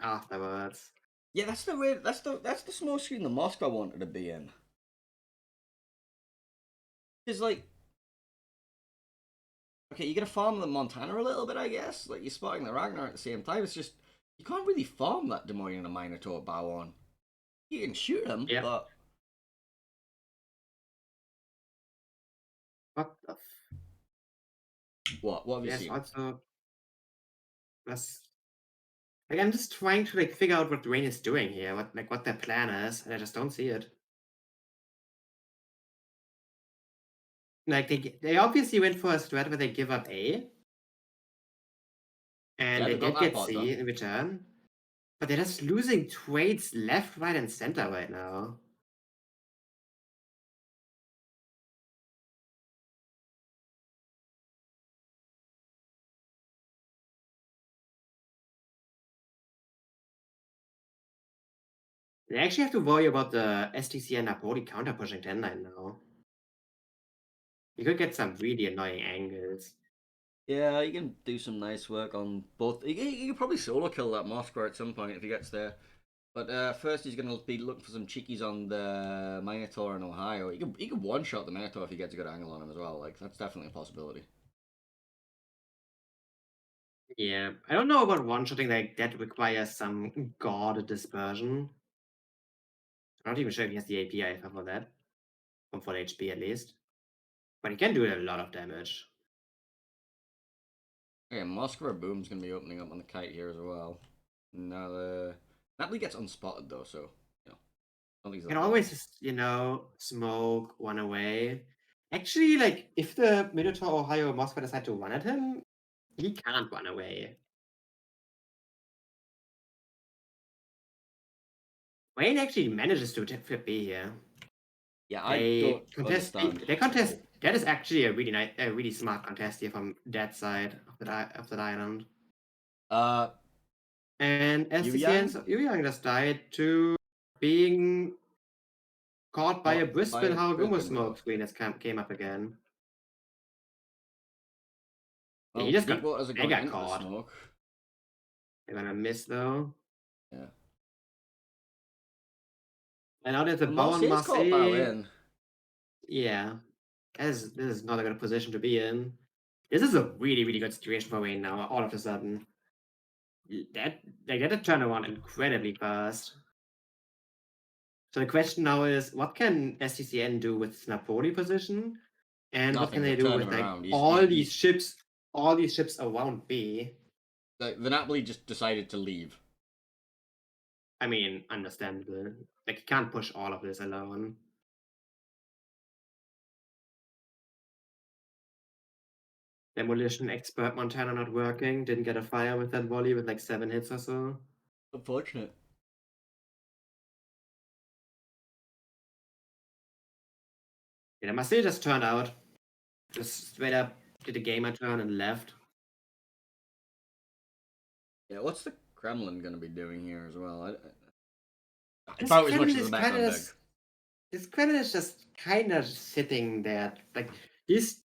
afterwards. Yeah, that's the raid. That's the smoke screen the Moscow wanted to be in. It's like, okay, you're gonna farm the Montana a little bit, I guess. Like you're spotting the Ragnar at the same time. It's just you can't really farm that Des Moines and a Minotaur bow on. You can shoot him, Yeah. but What the what have you Yes, seen? also that's like I'm just trying to like figure out what Dwayne is doing here, what their plan is, and I just don't see it. Like they obviously went for a strat where they give up A, and Yeah, they they got did that get part C done. in return, but they're just losing trades left, right, and center right now. They actually have to worry about the STCN Napoli counter pushing 10-9 now. You could get some really annoying angles. Yeah, you can do some nice work on both. You can probably solo kill that Moskva at some point if he gets there. But first, he's going to be looking for some cheekies on the Minotaur in Ohio. He could one shot the Minotaur if he gets a good angle on him as well. Like that's definitely a possibility. Yeah, I don't know about one-shotting like that requires some god dispersion. I'm not even sure if he has the API for that. From full HP at least. But he can do a lot of damage. Okay, Moskva Boom's going to be opening up on the kite here as well. Now, Napoli gets unspotted though, so you know, I don't think he's You that can bad. always just, smoke one away. Actually, like, if the Minotaur Ohio Moscow decide to run at him, he can't run away. Wayne actually manages to flip B here. Yeah, I don't understand. They contest. That is actually a really nice, a really smart contest here from that side of the island. And STCN's Yuyang just died to being caught by a Brisbane Haragumo smoke screen that came up again. Well, He just got Deepwater's they going got into the caught. smoke. They're gonna miss though. Yeah. And now there's a Well, bow on Marseille's caught bow Marseille. in. Yeah. This is not a good position to be in. This is a really, really good situation for Wayne now, all of a sudden. They get a turnaround incredibly fast. So the question now is, what can STCN do with its Napoli position? And what can Nothing, they they've do turned with him like around. all these ships around B? The Napoli just decided to leave. I mean, understandable. Like, you can't push all of this alone. Demolition expert Montana not working. Didn't get a fire with that volley with like 7 hits or so. Unfortunate. Yeah, Marseille just turned out. Just straight up did a gamer turn and left. Yeah, what's the Kremlin going to be doing here as well? About as much as the background big. This Kremlin is just kind of sitting there. Like, he's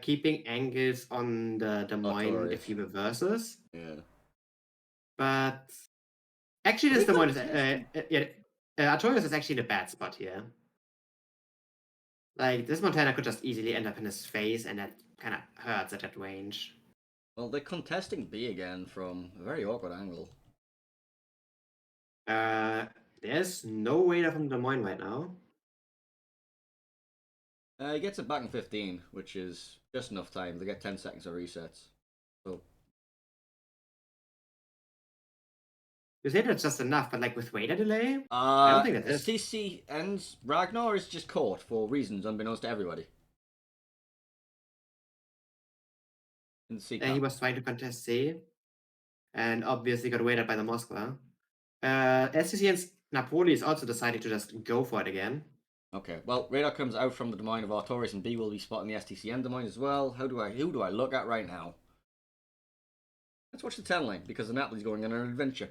keeping angles on the Des Moines Artorias. if he reverses. Yeah. But actually, this Des Moines is Artorias is actually in a bad spot here. Like, this Montana could just easily end up in his face, and that kind of hurts at that range. Well, they're contesting B again from a very awkward angle. There's no radar from Des Moines right now. He gets it back in 15, which is just enough time. They get 10 seconds of resets. So, You say that's just enough, but like with radar delay? I don't think that is. STCN's Ragnar is just caught for reasons unbeknownst to everybody. In the C And he was trying to contest C. And obviously got waited by the Moskva. STCN's Napoli is also deciding to just go for it again. Okay, well, radar comes out from the domain of Artorias, and B will be spotting the STCN domain as well. Who do I look at right now? Let's watch the 10 line, because the Napoli's going on an adventure.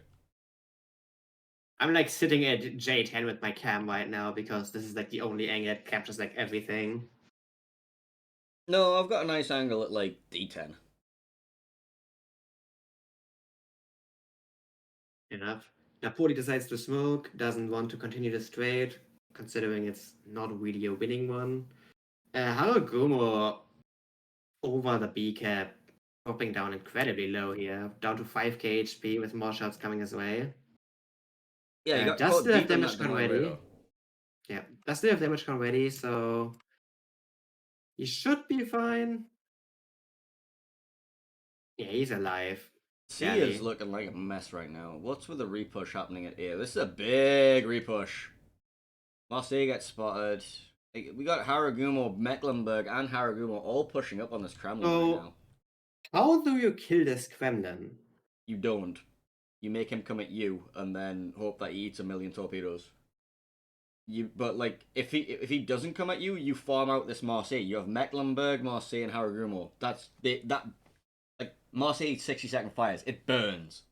I'm like sitting at J10 with my cam right now because this is like the only angle that captures like everything. No, I've got a nice angle at like D10. Enough. Napoli decides to smoke, doesn't want to continue this trade, considering it's not really a winning one. Haragumo over the B cap, dropping down incredibly low here, down to 5k HP with more shots coming his way. Yeah, you got does caught still have deep in damage that con domain ready. radar. Yeah, does still have damage con ready, so he should be fine. Yeah, he's alive. C Barely. is looking like a mess right now. What's with the repush happening at A? This is a big repush. Marseille gets spotted. We got Haragumo, Mecklenburg, and Haragumo all pushing up on this Kremlin right now. How do you kill this Kremlin? You don't. You make him come at you, and then hope that he eats 1,000,000 torpedoes. But like, if he doesn't come at you, you farm out this Marseille. You have Mecklenburg, Marseille, and Haragumo. Like Marseille 60-second fires. It burns.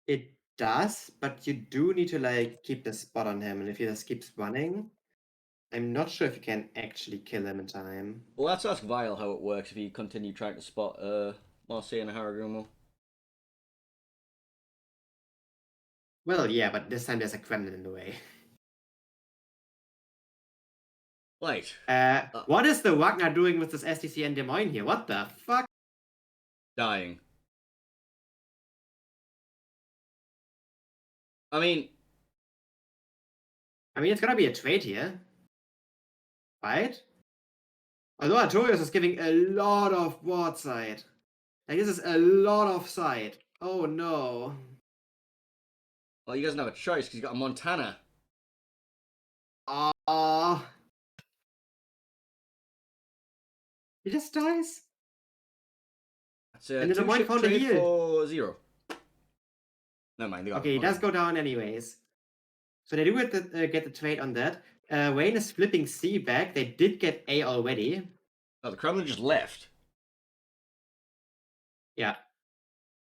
It does, but you do need to like keep the spot on him, and if he just keeps running, I'm not sure if you can actually kill him in time. Well, let's ask Vile how it works if you continue trying to spot Marseille and Haragumo. Well, yeah, but this time there's a Kremlin in the way. Right. What is the Wagner doing with this STCN Des Moines here? What the fuck? Dying. I mean, it's gonna be a trade here. Right? Although Artorias is giving a lot of broadside. Like, this is a lot of side. Oh no. well, he doesn't have a choice because he's got a Montana. He just dies? That's a And then the Moines 2-ship found a trade yield. for 0. Never mind. They got Okay, he does go down anyways. So they do get the trade on that. Wayne is flipping C back. They did get A already. Oh, the Kremlin just left. Yeah.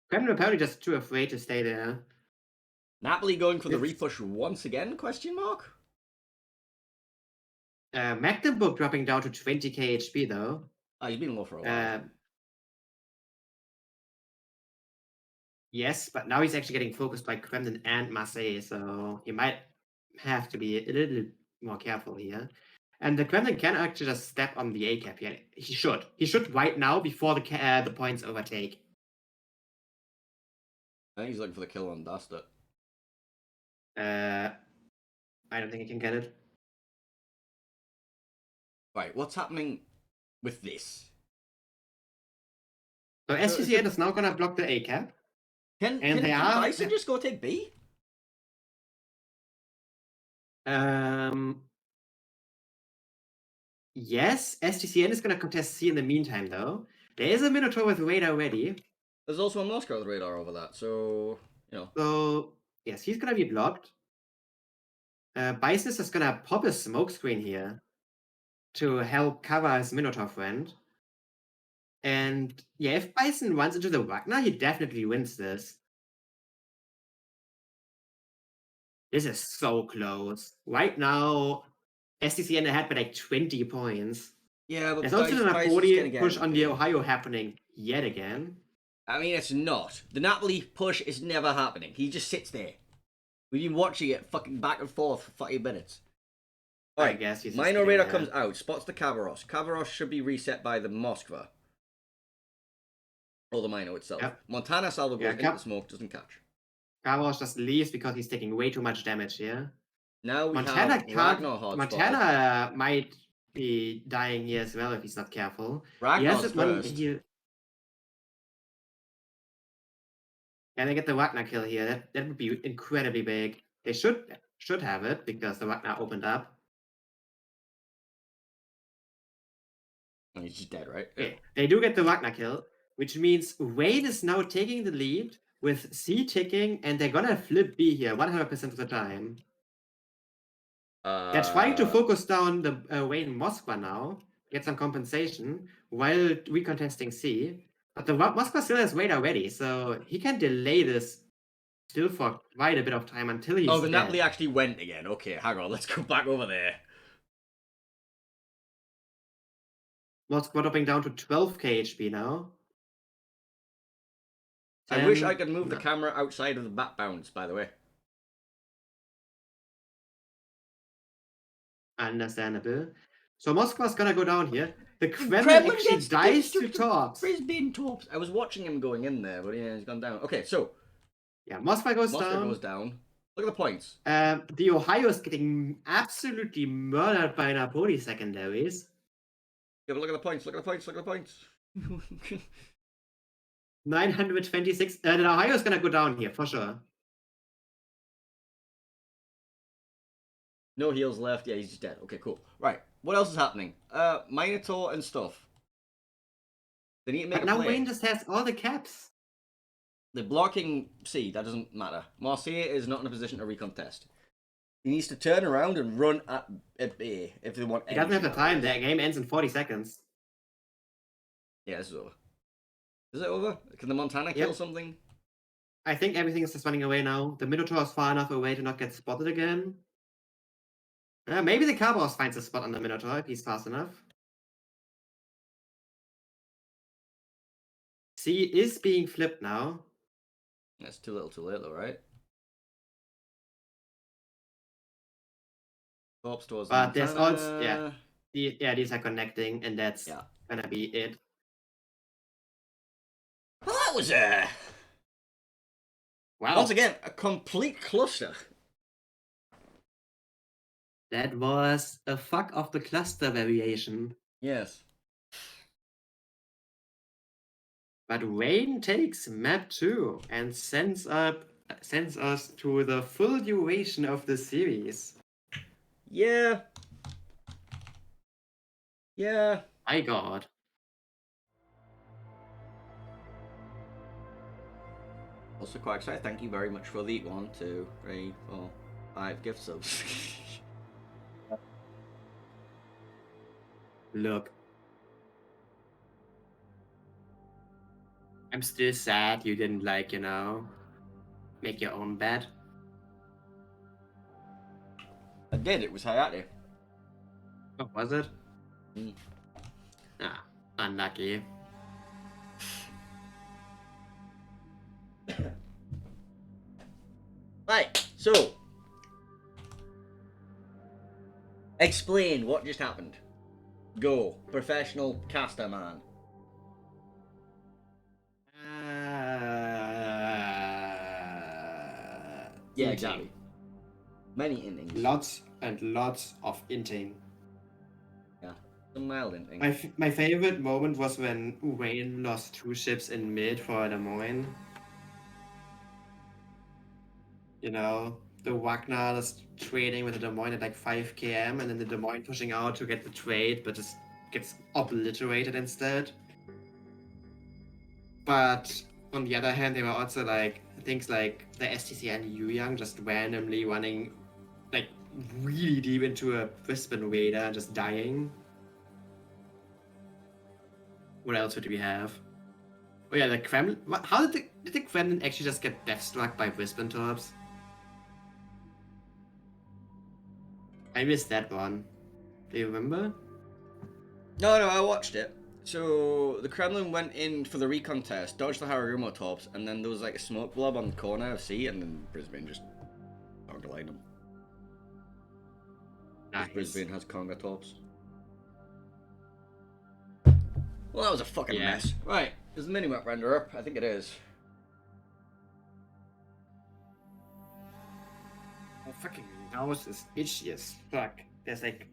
Kremlin apparently just too afraid to stay there. Napoli going for the repush once again? Question mark. Magdeburg dropping down to 20k HP though. Oh, he's been low for a while. Yes, but now he's actually getting focused by Kremlin and Marseille, so he might have to be a little more careful here. And the Kremlin can actually just step on the A cap here. He should. He should right now before the points overtake. I think he's looking for the kill on Dasta. I don't think he can get it. Right, what's happening with this? So STCN is now gonna block the A cap. Can Bison just go take B? Yes, STCN is gonna contest C in the meantime though. There is a Minotaur with radar ready. There's also a Moscow with radar over that, so you know. So yes, he's gonna be blocked. Bison is just gonna pop a smoke screen here to help cover his Minotaur friend. And yeah, if Bison runs into the Wagner, he definitely wins this. This is so close. Right now, STCN ahead by like 20 points. Yeah, but there's also the Napoli push on the Ohio happening yet again. I mean, it's not. The Napoli push is never happening. He just sits there. We've been watching it fucking back and forth for 40 minutes. All right, I guess he's Minor radar comes out, spots the Kavaros. Kavaros should be reset by the Moskva. Or the Minor itself. Yep. Montana Salvo goes into the smoke, doesn't catch. Kavaros just leaves because he's taking way too much damage here. Now we Montana have Ragnar hard Montana might be dying here as well if he's not careful. Ragnar's first. Can they get the Wagner kill here? That would be incredibly big. They should have it because the Wagner opened up. Oh, he's just dead, right? Okay, they do get the Wagner kill, which means Wayne is now taking the lead with C ticking, and they're gonna flip B here 100% of the time. They're trying to focus down the Wayne Moskva now, get some compensation, while recontesting C. But the Moskva still has Wayne already, so he can delay this still for quite a bit of time until he's Oh, the dead. Napoli actually went again. Okay, hang on, let's go back over there. Moskva dropping down to 12k HP now. I wish I could move the camera outside of the bat bounce, by the way. Understandable. So Moskva's gonna go down here. The Kremlin Kremlin actually gets dies to dipped tops. Brisbane tops. I was watching him going in there, but yeah, he's gone down. Okay, so Yeah, Moskva goes Moscow down. goes down. Look at the points. The Ohio is getting absolutely murdered by Napoli secondaries. Yeah, but look at the points. Look at the points. Look at the points. 926. The Ohio is gonna go down here for sure. No heals left. Yeah, he's just dead. Okay, cool. Right. What else is happening? Minotaur and stuff. They need to make But a now play. Wayne just has all the caps. They're blocking C. That doesn't matter. Marseille is not in a position to recontest. He needs to turn around and run at B if they want. He doesn't have the time. The game ends in 40 seconds. Yeah, this is over. Is it over? Can the Montana kill something? I think everything is just running away now. The Minotaur is far enough away to not get spotted again. Maybe the Carboss finds a spot on the Minotaur if he's fast enough. C is being flipped now. That's too little, too late, though, right? Corpse towards the But there's Montana. also these are connecting, and that's gonna be it. Well, that was Wow. once again a complete cluster. That was a fuck of the cluster variation. Yes. But Wayne takes map 2 and sends us to the full duration of the series. Yeah. Yeah. My god. Also quite excited. Thank you very much for the 1, 2, 3, 4, 5 gift subs. Look. I'm still sad you didn't make your own bed. I did. It was Hayate. Oh, was it? Mm. Ah, unlucky. Right. So, explain what just happened. Go, professional caster man. Yeah, Inting. exactly. Many innings. Lots and lots of inting. Yeah, some mild inting. My favorite moment was when Wayne lost 2 ships in mid for Des Moines. You know, the Wagner just trading with the Des Moines at like 5 km, and then the Des Moines pushing out to get the trade, but just gets obliterated instead. But on the other hand, there were also like things like the STCN Young just randomly running like really deep into a Brisbane raider and just dying. What else would we have? Oh yeah, the Kremlin. How did the Kremlin actually just get death struck by Brisbane torps? I missed that one. Do you remember? No, I watched it. So the Kremlin went in for the recon test, dodged the Haragumo tops, and then there was like a smoke blob on the corner of C, and then Brisbane just conga lined them. Nice. Brisbane has conga tops. Well, that was a fucking mess. Right, is the minimap render up? I think it is. My fucking nose is itchy as fuck. There's like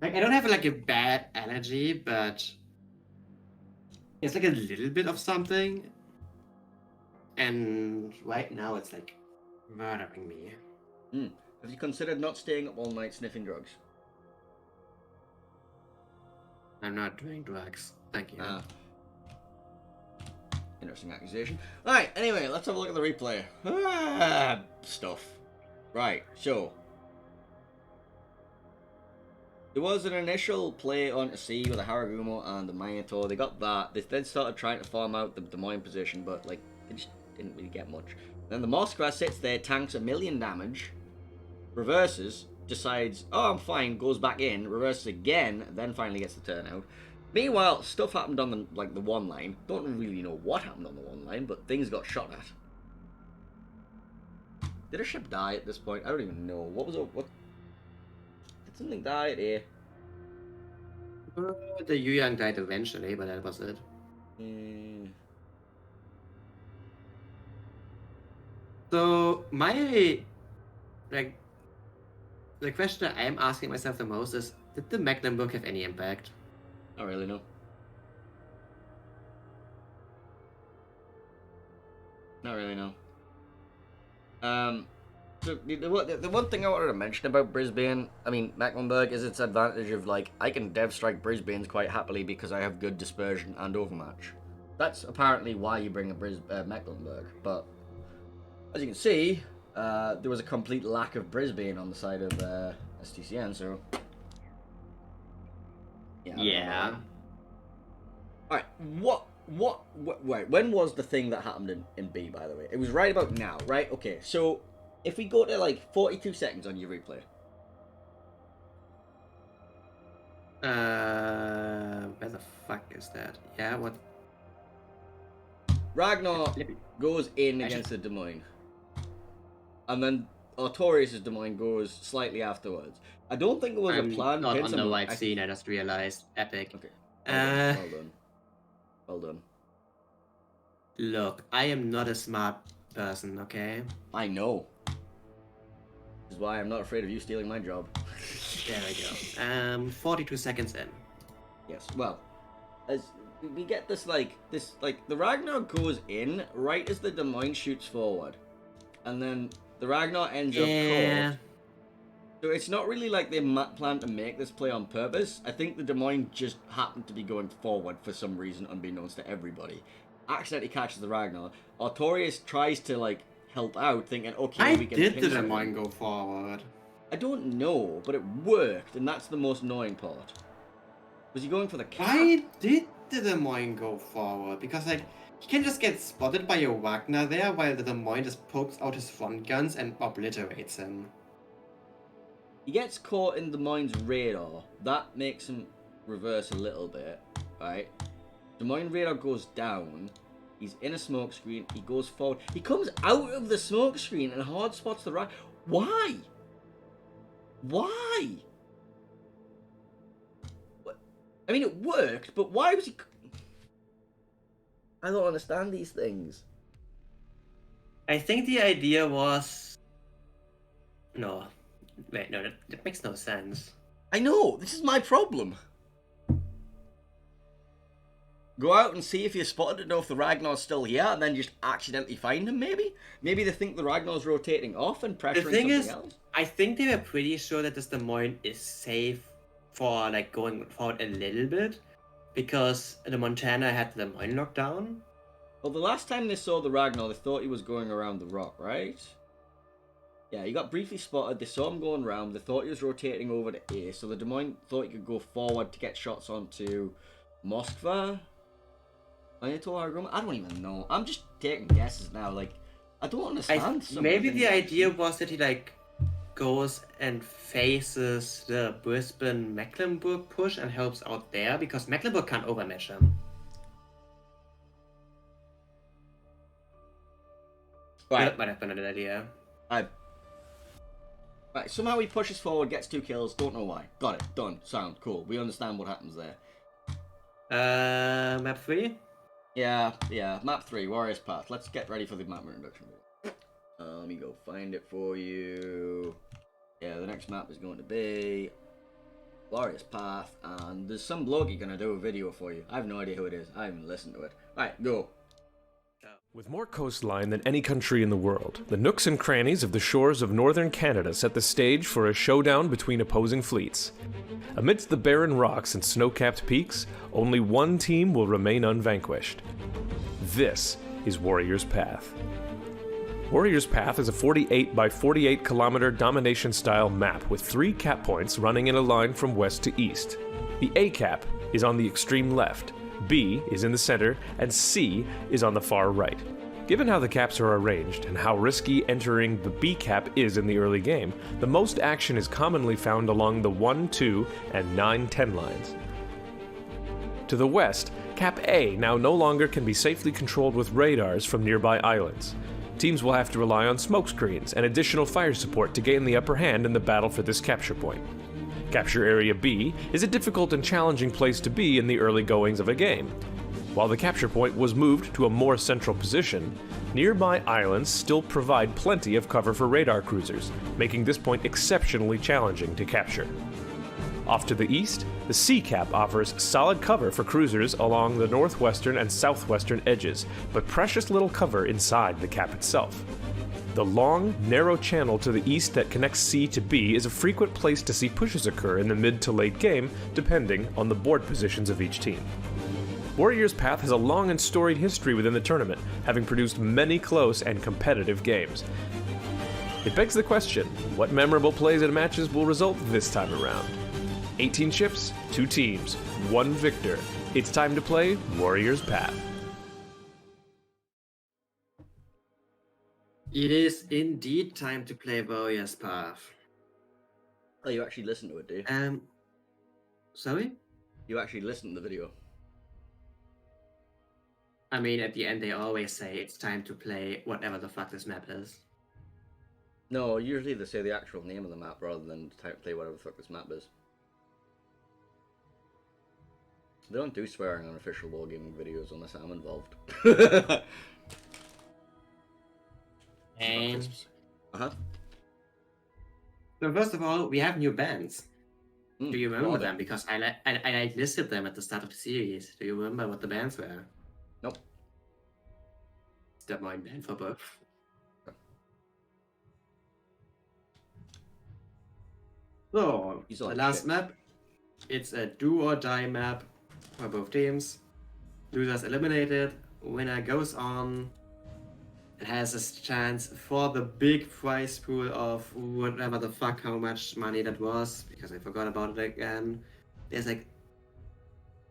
I don't have like a bad allergy, but it's like a little bit of something. And right now it's like murdering me. Have you considered not staying up all night sniffing drugs? I'm not doing drugs. Thank you. Interesting accusation. Alright, anyway, let's have a look at the replay. Stuff. Right, so. There was an initial play onto C with the Haragumo and the Minato. They got that. They then started trying to farm out the Des Moines position, but like they just didn't really get much. Then the Moskva sits there, tanks 1,000,000 damage, reverses, decides, oh, I'm fine, goes back in, reverses again, then finally gets the turn out. Meanwhile, stuff happened on the one line. Don't really know what happened on the one line, but things got shot at. Did a ship die at this point? I don't even know. What was it? What? Did something die at here? The Yuyang died eventually, but that was it. So my the question that I'm asking myself the most is, did the Mecklenburg have any impact? Not really, no. Not really, no. So the one thing I wanted to mention about Brisbane, I mean Mecklenburg, is its advantage of like I can dev strike Brisbane's quite happily because I have good dispersion and overmatch. That's apparently why you bring a Mecklenburg, but as you can see, there was a complete lack of Brisbane on the side of STCN, so Yeah. Alright, wait, when was the thing that happened in B, by the way? It was right about now, right? Okay, so if we go to like 42 seconds on your replay. Where the fuck is that? Yeah, what? Ragnar goes in against the Des Moines. And then Artorias' Des Moines goes slightly afterwards. I don't think it was a plan. Not on the right scene, I just realized. Epic. Okay. Well done. Well done. Look, I am not a smart person, okay? I know. This is why I'm not afraid of you stealing my job. There we go. 42 seconds in. Yes. Well, as we get this the Ragnar goes in right as the Des Moines shoots forward, and then the Ragnar ends up caught. So it's not really like they planned to make this play on purpose. I think the Des Moines just happened to be going forward for some reason, unbeknownst to everybody. Accidentally catches the Ragnar. Artorias tries to like help out, thinking, okay, we can. Why did the Des Moines go forward? I don't know, but it worked, and that's the most annoying part. Was he going for the cap? Why did the Des Moines go forward? Because like he can just get spotted by a Wagner there, while the Des Moines just pokes out his front guns and obliterates him. He gets caught in Des Moines' radar. That makes him reverse a little bit, right? Des Moines radar goes down. He's in a smoke screen. He goes forward. He comes out of the smoke screen and hard spots the right. Why? Why? I mean, it worked, but why was he? I don't understand these things. I think the idea was. No. Wait, no, that makes no sense. I know, this is my problem. Go out and see if you're spotted to know if the Ragnar's still here, and then just accidentally find him, maybe? Maybe they think the Ragnar's rotating off and pressuring something else? I think they were pretty sure that this Des Moines is safe for like going forward a little bit, because the Montana had the Des Moines locked down. Well, the last time they saw the Ragnar, they thought he was going around the rock, right? Yeah, he got briefly spotted. They saw him going around. They thought he was rotating over to A, so the Des Moines thought he could go forward to get shots onto Moskva. I don't even know. I'm just taking guesses now. Like, I don't understand. Maybe the idea was that he like goes and faces the Brisbane Mecklenburg push and helps out there, because Mecklenburg can't overmatch him. Right. That might have been an idea. Right, somehow he pushes forward, gets 2 kills, don't know why. Got it, done, sound, cool. We understand what happens there. Map 3? Yeah, map 3, Warriors Path. Let's get ready for the map introduction. Let me go find it for you. Yeah, the next map is going to be Warriors Path, and there's some bloke going to do a video for you. I have no idea who it is. I haven't listened to it. Right, go. With more coastline than any country in the world, the nooks and crannies of the shores of northern Canada set the stage for a showdown between opposing fleets. Amidst the barren rocks and snow-capped peaks, only one team will remain unvanquished. This is Warrior's Path. Warrior's Path is a 48 by 48 kilometer domination-style map with 3 cap points running in a line from west to east. The A cap is on the extreme left, B is in the center, and C is on the far right. Given how the caps are arranged and how risky entering the B cap is in the early game, the most action is commonly found along the 1, 2, and 9, 10 lines. To the west, Cap A now no longer can be safely controlled with radars from nearby islands. Teams will have to rely on smokescreens and additional fire support to gain the upper hand in the battle for this capture point. Capture Area B is a difficult and challenging place to be in the early goings of a game. While the capture point was moved to a more central position, nearby islands still provide plenty of cover for radar cruisers, making this point exceptionally challenging to capture. Off to the east, the C cap offers solid cover for cruisers along the northwestern and southwestern edges, but precious little cover inside the cap itself. The long, narrow channel to the east that connects C to B is a frequent place to see pushes occur in the mid to late game, depending on the board positions of each team. Warrior's Path has a long and storied history within the tournament, having produced many close and competitive games. It begs the question, what memorable plays and matches will result this time around? 18 ships, 2 teams, 1 victor. It's time to play Warrior's Path. It is indeed time to play Warrior's Path. Oh, you actually listened to it, do you? Sorry? You actually listened to the video. I mean, at the end they always say it's time to play whatever the fuck this map is. No, usually they say the actual name of the map rather than play whatever the fuck this map is. They don't do swearing on official wargaming videos unless I'm involved. And Uh-huh. so first of all, we have new bands. Do you remember what? them? Because I listed them at the start of the series. Do you remember what the bands were? Nope. Step mine band for both. So, These are the like last ships. map, it's a do or die map for both teams. Losers eliminated, winner goes on. It has a chance for the big prize pool of whatever the fuck, how much money that was, because I forgot about it again. There's like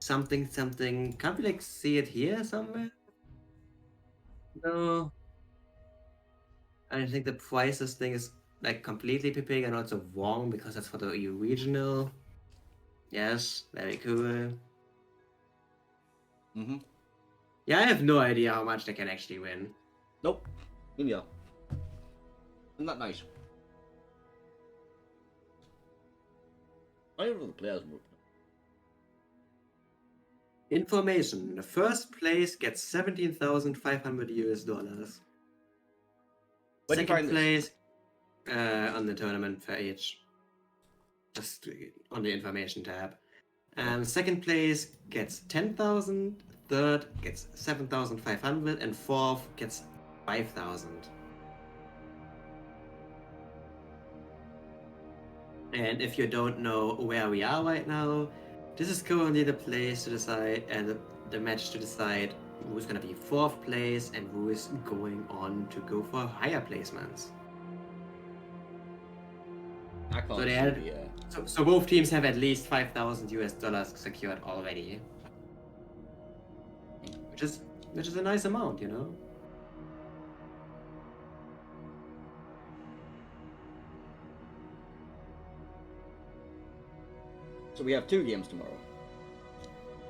something. Can't we like see it here somewhere? No. I think the prices thing is like completely big and also wrong because that's for the EU regional. Yes, very cool. Mm-hmm. Yeah, I have no idea how much they can actually win. Nope. Yeah. Isn't that nice? I don't know the players work. Information. The first place gets 17,500 US dollars. Where do you find Second place on the tournament page. Just on the information tab. Second place gets 10,000, third gets 7,500, and fourth gets 5,000. And if you don't know where we are right now, this is currently the place to decide, and the match to decide who's gonna be fourth place and who is going on to go for higher placements. I can't So they see had- the, So both teams have at least 5,000 US dollars secured already, which is a nice amount, you know. So we have 2 games tomorrow.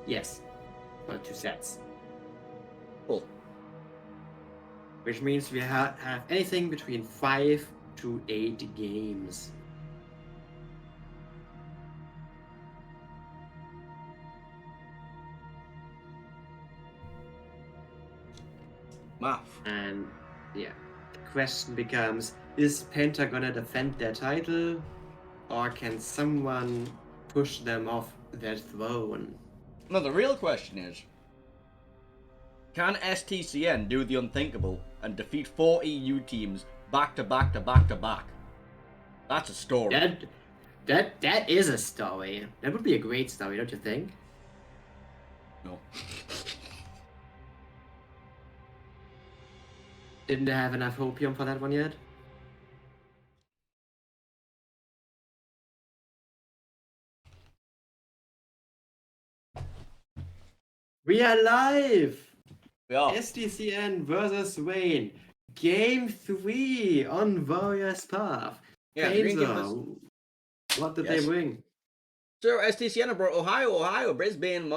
Yes, well, 2 sets, Cool. which means we have anything between 5 to 8 games. Math. And yeah, the question becomes, is Penta gonna defend their title, or can someone push them off their throne? No, the real question is, Can STCN do the unthinkable and defeat 4 EU teams back to back to back to back? That's a story. That is a story. That would be a great story, don't you think? No. Didn't they have enough opium for that one yet? We are live! We are. STCN versus Wayne. Game 3 on Warrior's Path. Yeah, the green team Painter, what did Yes. they bring? So STCN brought Ohio, Brisbane,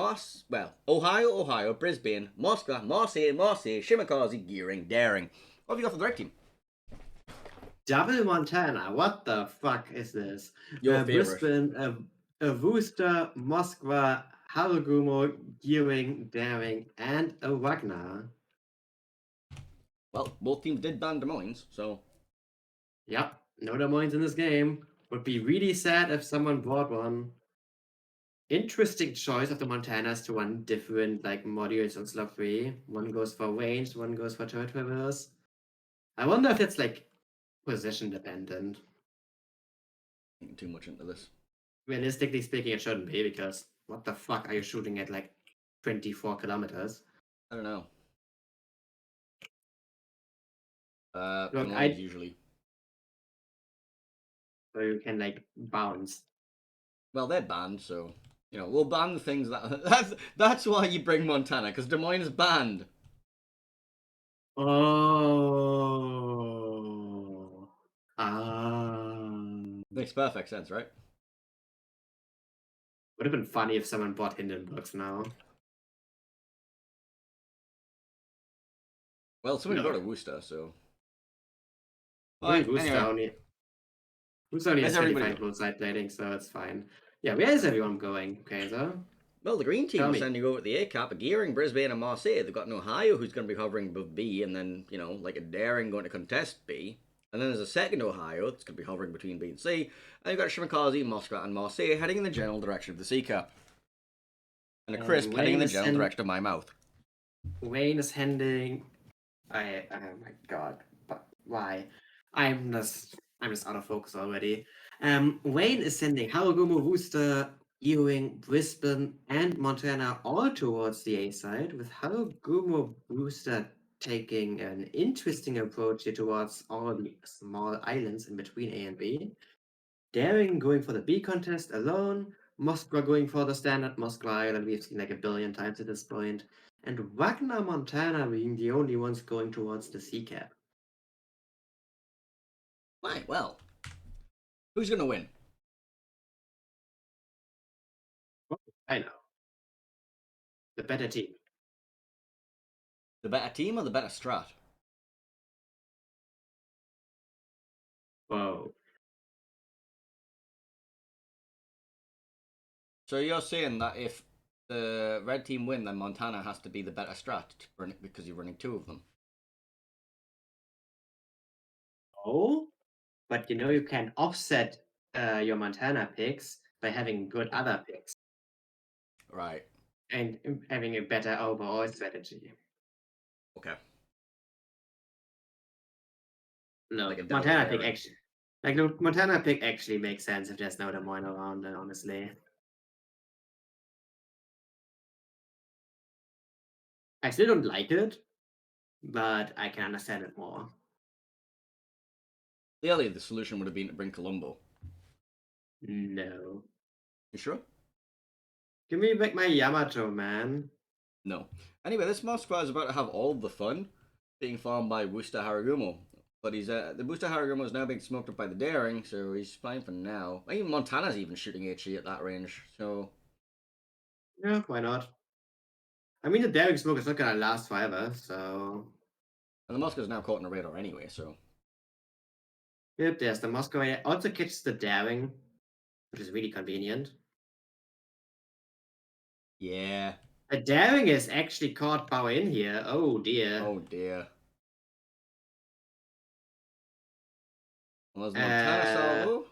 Ohio, Brisbane, Moscow, Marseille, Shimakaze, Gearing, Daring. What have you got for the red team? Double Montana, what the fuck is this? Your favorite. Brisbane, a Worcester, Moskva, Harugumo, Gearing, Daring, and a Wagner. Well, both teams did ban Des Moines, so Yep, no Des Moines in this game. Would be really sad if someone bought one. Interesting choice of the Montanas to run different like modules on slot 3. One goes for range, one goes for turret traverse. I wonder if it's like position dependent. thinking too much into this. Realistically speaking, it shouldn't be, because what the fuck are you shooting at like 24 kilometers? I don't know. Look, Des Moines usually. So you can like bounce. Well, they're banned, so we'll ban the things that's why you bring Montana, because Des Moines is banned. Oh. Makes perfect sense, right? Would have been funny if someone bought Hindenburgs now. Well, somebody No. brought a Worcester, so. Who's Anyway, only has Where's everybody 35 close side plating, so it's fine. Yeah, where is everyone going? Okay, so well, the green team Tell is me. sending over the A cap, a Gearing, Brisbane, and Marseille. They've got an Ohio who's going to be hovering above B, and then like a Daring going to contest B. And then there's a second Ohio that's going to be hovering between B and C. And you've got Shimakaze, Moscow, and Marseille heading in the general direction of the C cap. And a Crisp heading in the general direction of my mouth. Wayne is handing. Oh my god, but why? I'm just out of focus already. Wayne is sending Harugumo, Worcester, Ewing, Brisbane, and Montana all towards the A side, with Harugumo, Worcester taking an interesting approach here towards all the small islands in between A and B. Daring going for the B contest alone, Moskva going for the standard Moskva Island we've seen like a billion times at this point, and Wagner, Montana being the only ones going towards the C cap. Right, well. Who's going to win? I know. The better team. The better team or the better strat? Whoa. So you're saying that if the red team win, then Montana has to be the better strat because you're running two of them. Oh, but you can offset your Montana picks by having good other picks Right. and having a better overall strategy. Okay. No, Like a Montana double pick Daring. actually. Like the Montana pick actually makes sense if there's no Des Moines around, honestly. I still don't like it, but I can understand it more. Clearly, the solution would have been to bring Colombo. No. You sure? Give me back my Yamato, man. No. Anyway, this Moskva is about to have all the fun being farmed by Worcester Harugumo. But the Worcester Harugumo is now being smoked up by the Daring, so he's fine for now. Even Montana's even shooting HE at that range, so. Yeah, why not? I mean, the Daring smoke is not gonna last forever, so. And the Moskva's now caught in the radar anyway, so. Yep, there's the Moscow. It also catches the Daring, which is really convenient. Yeah. The Daring is actually caught power in here. Oh dear. Oh dear. Well, there's Montana salvo.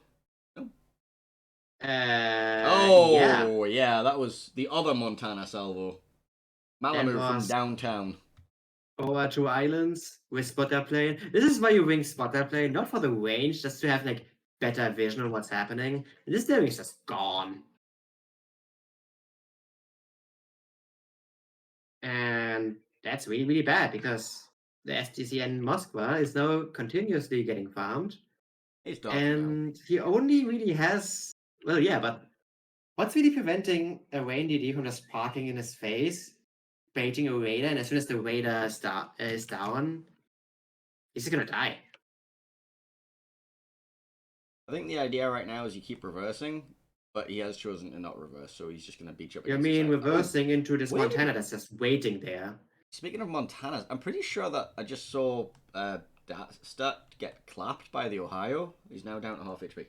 Yeah. Yeah, that was the other Montana salvo. Malamu from downtown. over 2 islands with spotter plane. This is why you wing spotter plane, not for the range, just to have like better vision on what's happening. This Daring is just gone. And that's really, really bad because the STCN Moskva is now continuously getting farmed. He's dodging out. And he only really has, well, yeah, but what's really preventing a Rain DD from just parking in his face, baiting a Raider, and as soon as the Raider is down, he's just gonna die. I think the idea right now is you keep reversing, but he has chosen to not reverse, so he's just going to beat you up. You against the mean side. reversing into this wait a Montana minute. that's just waiting there? Speaking of Montanas, I'm pretty sure that I just saw Stat get clapped by the Ohio. He's now down to half HP.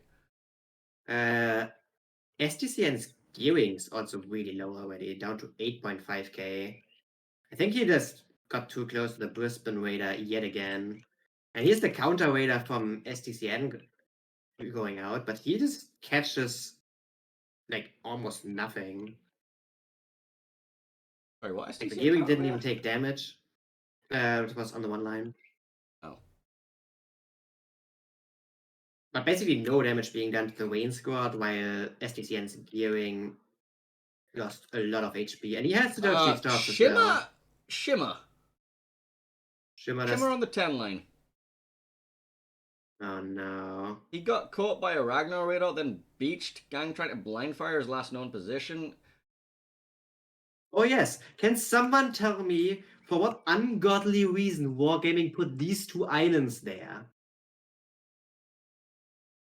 STCN's gearing's also really low already, down to 8.5k. I think he just got too close to the Brisbane Raider yet again. And here's the counter Raider from STCN going out, but he just catches like almost nothing. Sorry, what? Like, the STCN gearing counter didn't even Raider? take damage. It was on the one line. Oh. But basically no damage being done to the Wayne squad, while STCN's gearing lost a lot of HP. And he has to dodge these stops as well. Shimmer Shimmer on the 10 line. Oh no. He got caught by a Ragnar Raider, then beached. Gang tried to blind fire his last known position. Oh yes, can someone tell me for what ungodly reason Wargaming put these 2 islands there?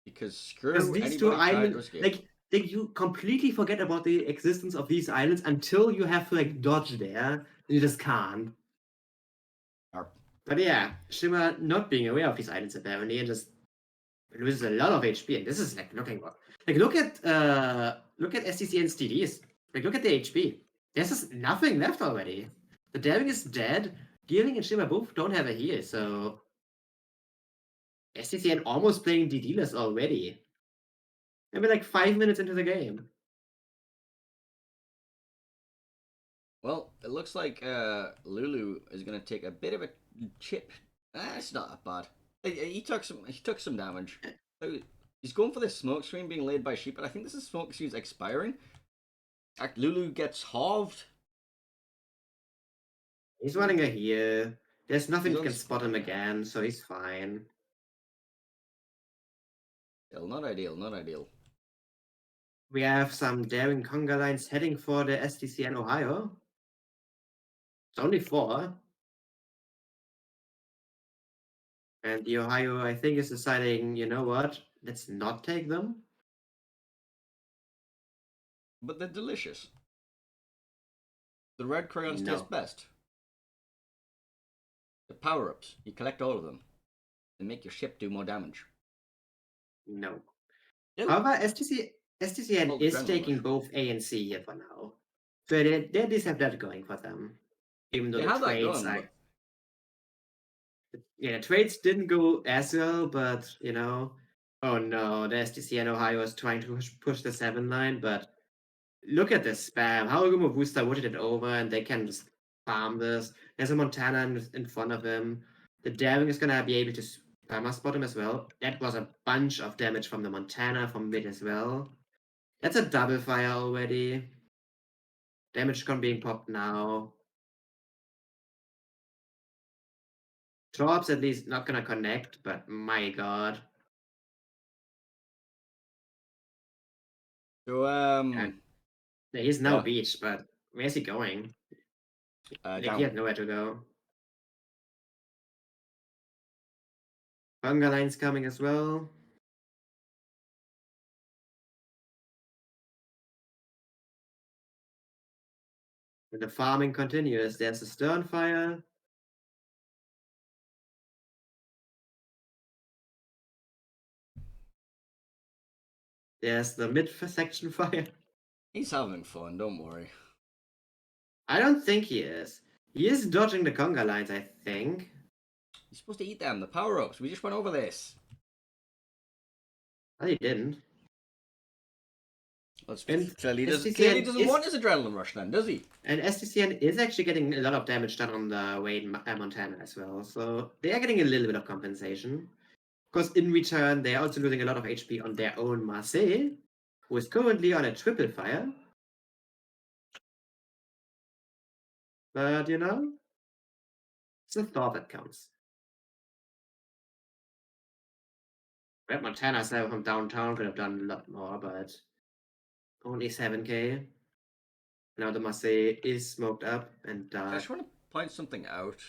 Because screw Because these anybody 2 trying to islands, escape. like you completely forget about the existence of these islands until you have to like dodge there, and you just can't. Arp. But yeah, Shimmer not being aware of these islands apparently and just loses a lot of HP, and this is like look at STCN's TDs. Like look at the HP. There's just nothing left already. The Daring is dead. Gearing and Shimmer both don't have a heal, so STCN almost playing DD-less already. Maybe like 5 minutes into the game. Well, it looks like Lulu is going to take a bit of a chip. It's not that bad. He took some damage. He's going for this smoke screen being laid by Sheep, but I think this is smoke screen's expiring. Lulu gets halved. He's running a heal. There's nothing He's that on can spot him again, so he's fine. Still not ideal, not ideal. We have some Daring Conga lines heading for the STCN Ohio. It's only 4. And the Ohio, I think, is deciding, you know what? Let's not take them. But they're delicious. The red crayons No. taste best. The power-ups, you collect all of them. They make your ship do more damage. No. Ew. However, STCN Oh, is adrenaline taking rush. both A and C here for now. So they at least have that going for them. Even though They the have that trades going, are... but Yeah, the trades didn't go as well, but, you know... Oh no, the STCN Ohio is trying to push the 7 line, but... Look at this spam. How Gumo Booster wooted it over and they can just farm this. There's a Montana in front of him. The Daring is gonna be able to spammer spot him as well. That was a bunch of damage from the Montana from mid as well. That's a double fire already. Damage gun being popped now. Torps at least not gonna connect, but my god. so And he's now yeah. beached, but where's he going? Like, down. he had nowhere to go. Hunger line's coming as well. And the farming continues. There's a stern fire. There's the mid section fire. He's having fun, don't worry. I don't think he is. He is dodging the conga lines, I think. You're supposed to eat them, the power-ups. We just went over this. Oh, he didn't. And Clearly STCN doesn't is- want his adrenaline rush then, does he? And STCN is actually getting a lot of damage done on the Wayne Montana as well, so they are getting a little bit of compensation. Because in return, they are also losing a lot of HP on their own Marseille, who is currently on a triple fire. But you know, it's the thought that counts. Red Montana side from downtown could have done a lot more, but only 7k. Now the Marseille is smoked up and I died. just want to point something out.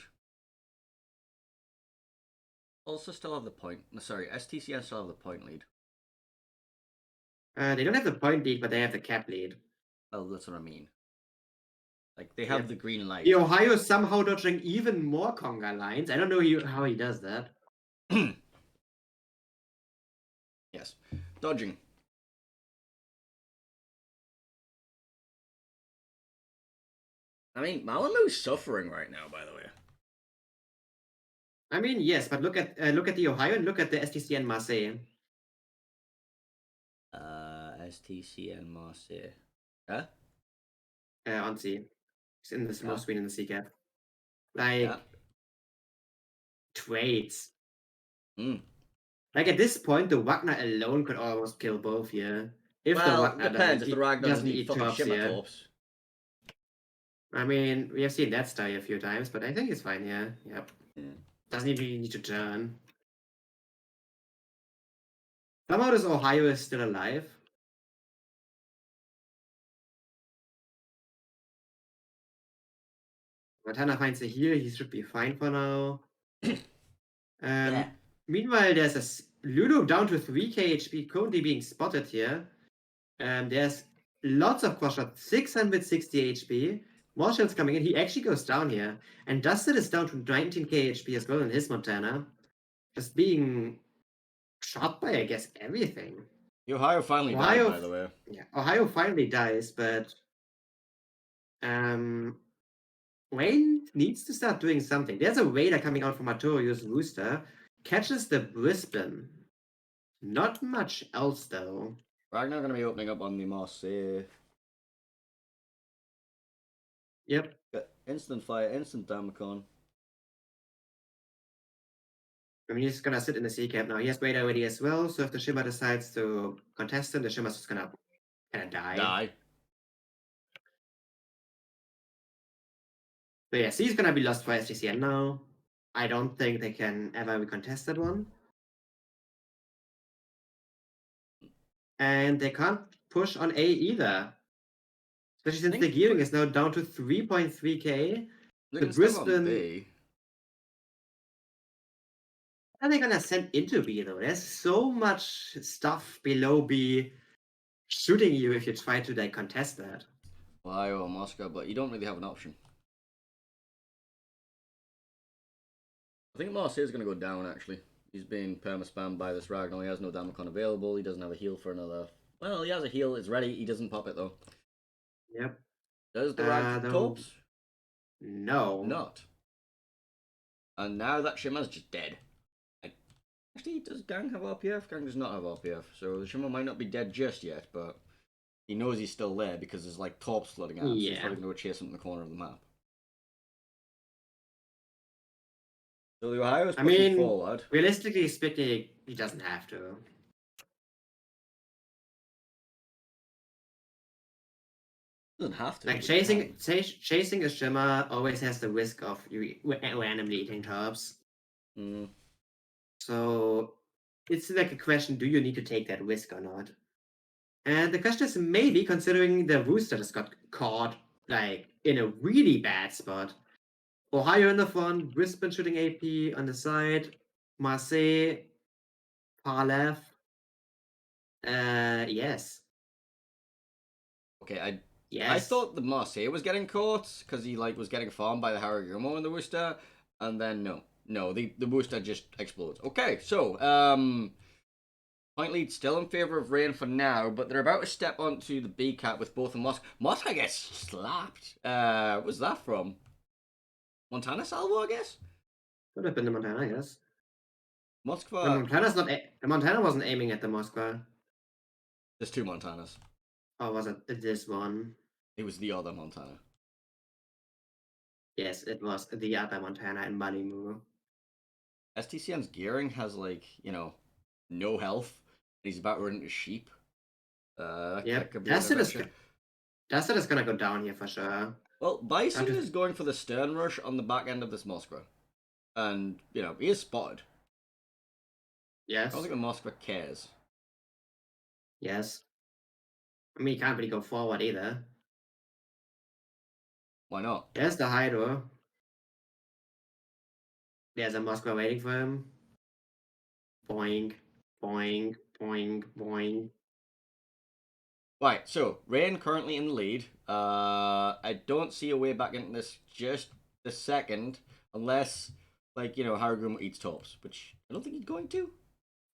Also still have the point. No, sorry, STCN still have the point lead. They don't have the point lead, but they have the cap lead. Oh, that's what I mean. Like, they have Yep. the green light. The Ohio is somehow dodging even more conga lines. I don't know how he does that. Yes. Dodging. I mean, Malamu's suffering right now, by the way. I mean, yes, but look at the Ohio and look at the STCN Marseille. STCN Marseille. Huh? On C. It's in the small Yeah. screen in the C cap. Like, Yeah. trades. Mm. Like, at this point, the Wagner alone could almost kill both here. If the Well, Wagner depends. If the Ragnar doesn't doesn't eat eat fucking tops Shimmer here. Corpse. I mean, we have seen that die a few times, but I think it's fine here. Yep. Yeah. Doesn't even need to turn. Somehow this Ohio is still alive. Montana finds a heal, he should be fine for now. Yeah. Meanwhile, there's Lulu down to 3k HP currently being spotted here. There's lots of cross shots, 660 HP. More shells coming in. He actually goes down here. And Dustin is down to 19k HP as well in his Montana. Just being shot by, I guess, everything. Ohio finally Ohio- died, by the way. Yeah, Ohio finally dies, but Wayne needs to start doing something. There's a Raider coming out from Arturio's Rooster, catches the Brisbane. Not much else though. Ragnar going to be opening up on the Marseille. Yep. Got instant fire, instant Damacon. I mean, he's gonna sit in the C camp now. He has Raider already as well, so if the Shimmer decides to contest him, the Shimmer's just gonna die. Die. So yeah, C's gonna be lost for STCN now. I don't think they can ever recontest that one. And they can't push on A either. Especially since the think gearing is now down to 3.3k. They The can still go on Brisbane- B. What are they gonna send into B though? There's so much stuff below B shooting you if you try to like contest that. Ohio or Moscow, but you don't really have an option. I think Marseille is going to go down, actually. He's being perma-spammed by this Ragnar. He has no Damacon available. He doesn't have a heal for another... Well, he has a heal. It's ready. He doesn't pop it, though. Yep. Does the Rag though- corpse? No. Not. And now that Shimmer's just dead. Actually, does Gang have RPF? Gang does not have RPF. So the Shimmer might not be dead just yet, but he knows he's still there because there's like torps flooding out. So he's Yeah. probably going to chase him in the corner of the map. So the Ohio is I pushing mean, forward. Realistically speaking, he doesn't have to. Doesn't have to. Like but he chasing can. chasing a Shimmer always has the risk of you randomly eating tops. Mm. So it's like a question: do you need to take that risk or not? And the question is maybe, considering the Rooster just got caught like in a really bad spot. Ohio in the front, Brisbane shooting AP on the side, Marseille, far left. Yes. Okay, I Yes. thought the Marseille was getting caught because he like was getting farmed by the Haragumo and the Worcester, and then no, the Worcester just explodes. Okay, so point lead still in favor of Rain for now, but they're about to step onto the B cap with both of Moscow gets slapped. What was that from? Montana salvo, I guess. Could have been the Montana, I guess. The Moskva. Montana's not. The Montana wasn't aiming at the Moskva. There's two Montanas. Or was it this one? It was the other Montana. Yes, it was the other Montana in Malibu. STCN's gearing has like, no health. And he's about to run into sheep. That Yep, could be an adventure. That's is gonna go down here for sure. Well, Bison That is- is going for the stern rush on the back end of this Moskva. And, he is spotted. I Yes. don't think the Moskva cares. Yes. I mean, he can't really go forward either. Why not? There's the Hydro. There's a Moskva waiting for him. Boing, boing, boing, boing. Right, so Rain currently in the lead. I don't see a way back into this just the second, unless Haraguma eats tops, which I don't think he's going to.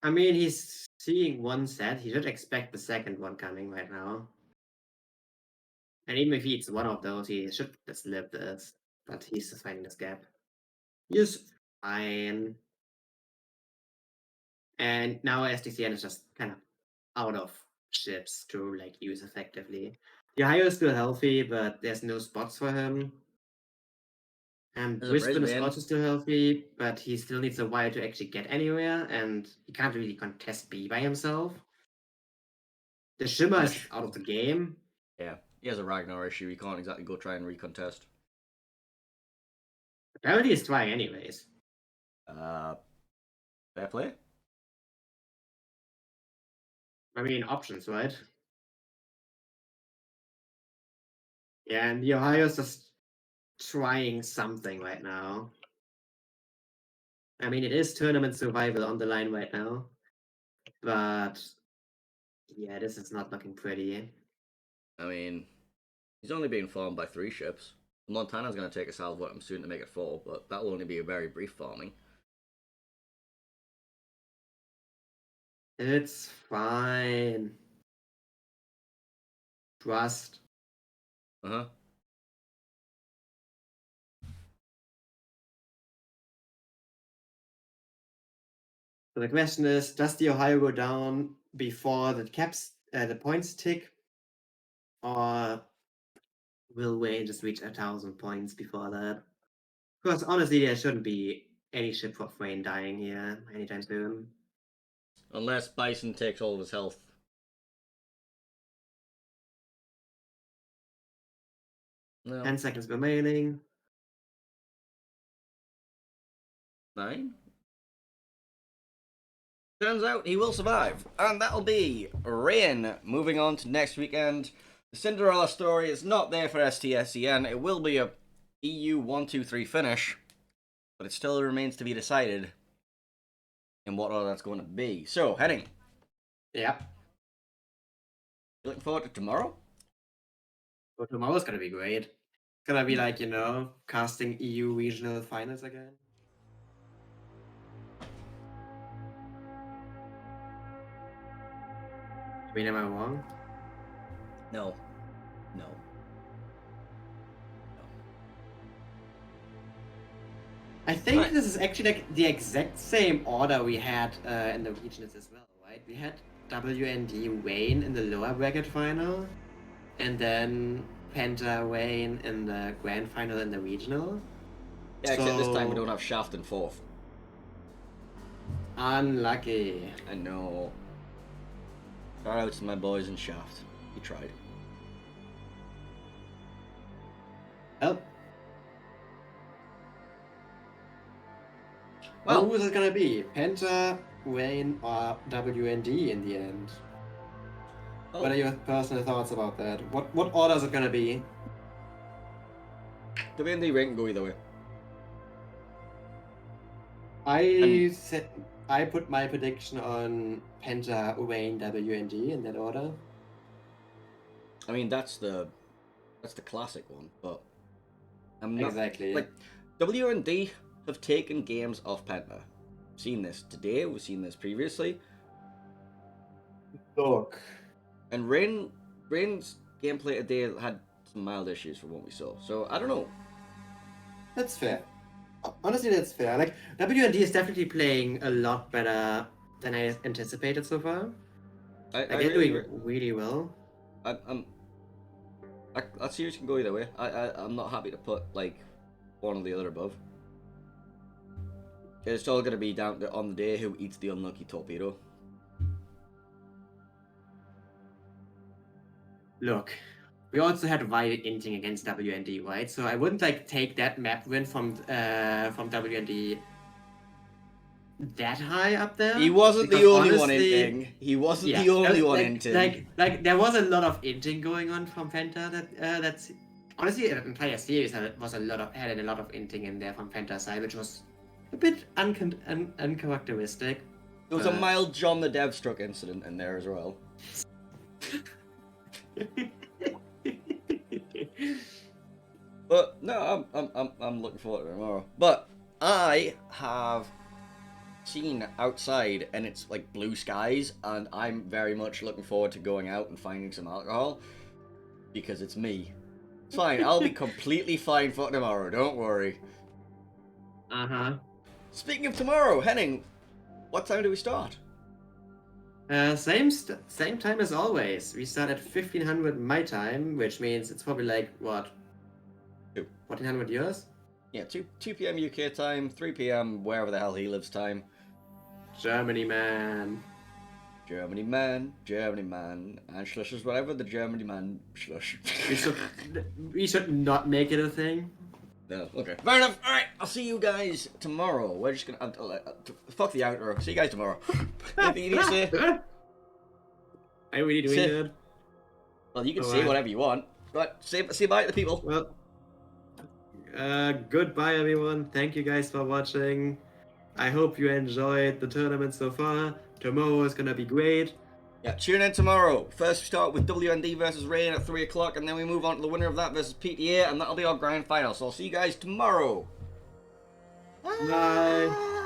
I mean, he's seeing one set. He should expect the second one coming right now. And even if he eats one of those, he should just live this. But he's just finding this gap. He's fine. And now STCN is just kind of out of ships to use effectively. Yahio is still healthy, but there's no spots for him. And There's a Brisbane is Brisbane. also still healthy, but he still needs a wire to actually get anywhere, and he can't really contest B by himself. The Shimmer is out of the game. Yeah, he has a Ragnar issue. He can't exactly go try and recontest. Apparently he's trying anyways. Fair play. I mean, options, right? Yeah, and the Ohio's just trying something right now. I mean, it is tournament survival on the line right now. But yeah, this is not looking pretty. I mean, he's only being farmed by 3 ships. Montana's going to take a salvo at him soon to make it 4, but that will only be a very brief farming. It's fine. Trust. Uh-huh. So the question is, does the Ohio go down before the points tick? Or will Wayne just reach 1,000 points before that? Because honestly, there shouldn't be any ship of Wayne dying here anytime soon. Unless Bison takes all of his health. No. 10 seconds remaining. 9. Turns out he will survive, and that'll be Rain. Moving on to next weekend. The Cinderella story is not there for STCN. It will be a EU 1-2-3 finish, but it still remains to be decided in what order that's going to be. So, Henning, Yep. you looking forward to tomorrow? So tomorrow's gonna be great. It's gonna be casting EU regional finals again. I mean, am I wrong? No. I think Right. this is actually the exact same order we had in the regionals as well, right? We had WND Wayne in the lower bracket final, and then Penta Wayne in the grand final in the regional. Yeah, except this time we So- don't have Shaft in 4th. Unlucky. I know. Shout out to my boys in Shaft. He tried. Oh. Well, Who is it gonna be? Penta, Wayne, or WND in the end? oh, What are your personal thoughts about that? What order is it gonna be? WND Rain can go either way. I put my prediction on Penta, Wayne, WND in that order. I mean, that's the classic one, but I'm not Exactly. like WND have taken games off Penta. We've seen this today. We've seen this previously. Look. And Rain's gameplay today had some mild issues from what we saw. So I don't know. That's fair. Honestly, that's fair. WND is definitely playing a lot better than I anticipated so far. I They're really doing really well. That series can go either way. I'm not happy to put like one or the other above. It's all gonna be down to on the day who eats the unlucky torpedo. Look, we also had Riot inting against WND, right? So I wouldn't like take that map win from WND that high up there. He wasn't the because only one honestly- inting. He wasn't Yeah, the only one like, inting. Like there was a lot of inting going on from Penta. That's honestly the entire series had a lot of inting in there from Penta's side, which was a bit uncharacteristic. There was a mild John the Devstruck incident in there as well. But no, I'm looking forward to tomorrow. But I have seen outside and it's like blue skies, and I'm very much looking forward to going out and finding some alcohol because it's me. It's fine. I'll be completely fine for tomorrow. Don't worry. Speaking of tomorrow, Henning, what time do we start? Same time as always. We start at 1500 my time, which means it's probably like what? 1400 yours? Yeah, 2 p.m. UK time, 3 p.m. wherever the hell he lives time. Germany, man. Germany man, and slush is whatever the Germany man slush. We should not make it a thing. No, okay. Fair enough. Alright, I'll see you guys tomorrow. We're just gonna... fuck the outro. See you guys tomorrow. Anything you need to say? Are you really doing Say- that? Well, you can say Alright. whatever you want. Right, say bye to the people. Well, goodbye everyone. Thank you guys for watching. I hope you enjoyed the tournament so far. Tomorrow is gonna be great. Yeah, tune in tomorrow. First we start with WND versus Rain at 3 o'clock, and then we move on to the winner of that versus PTA, and that'll be our grand final. So I'll see you guys tomorrow. Bye.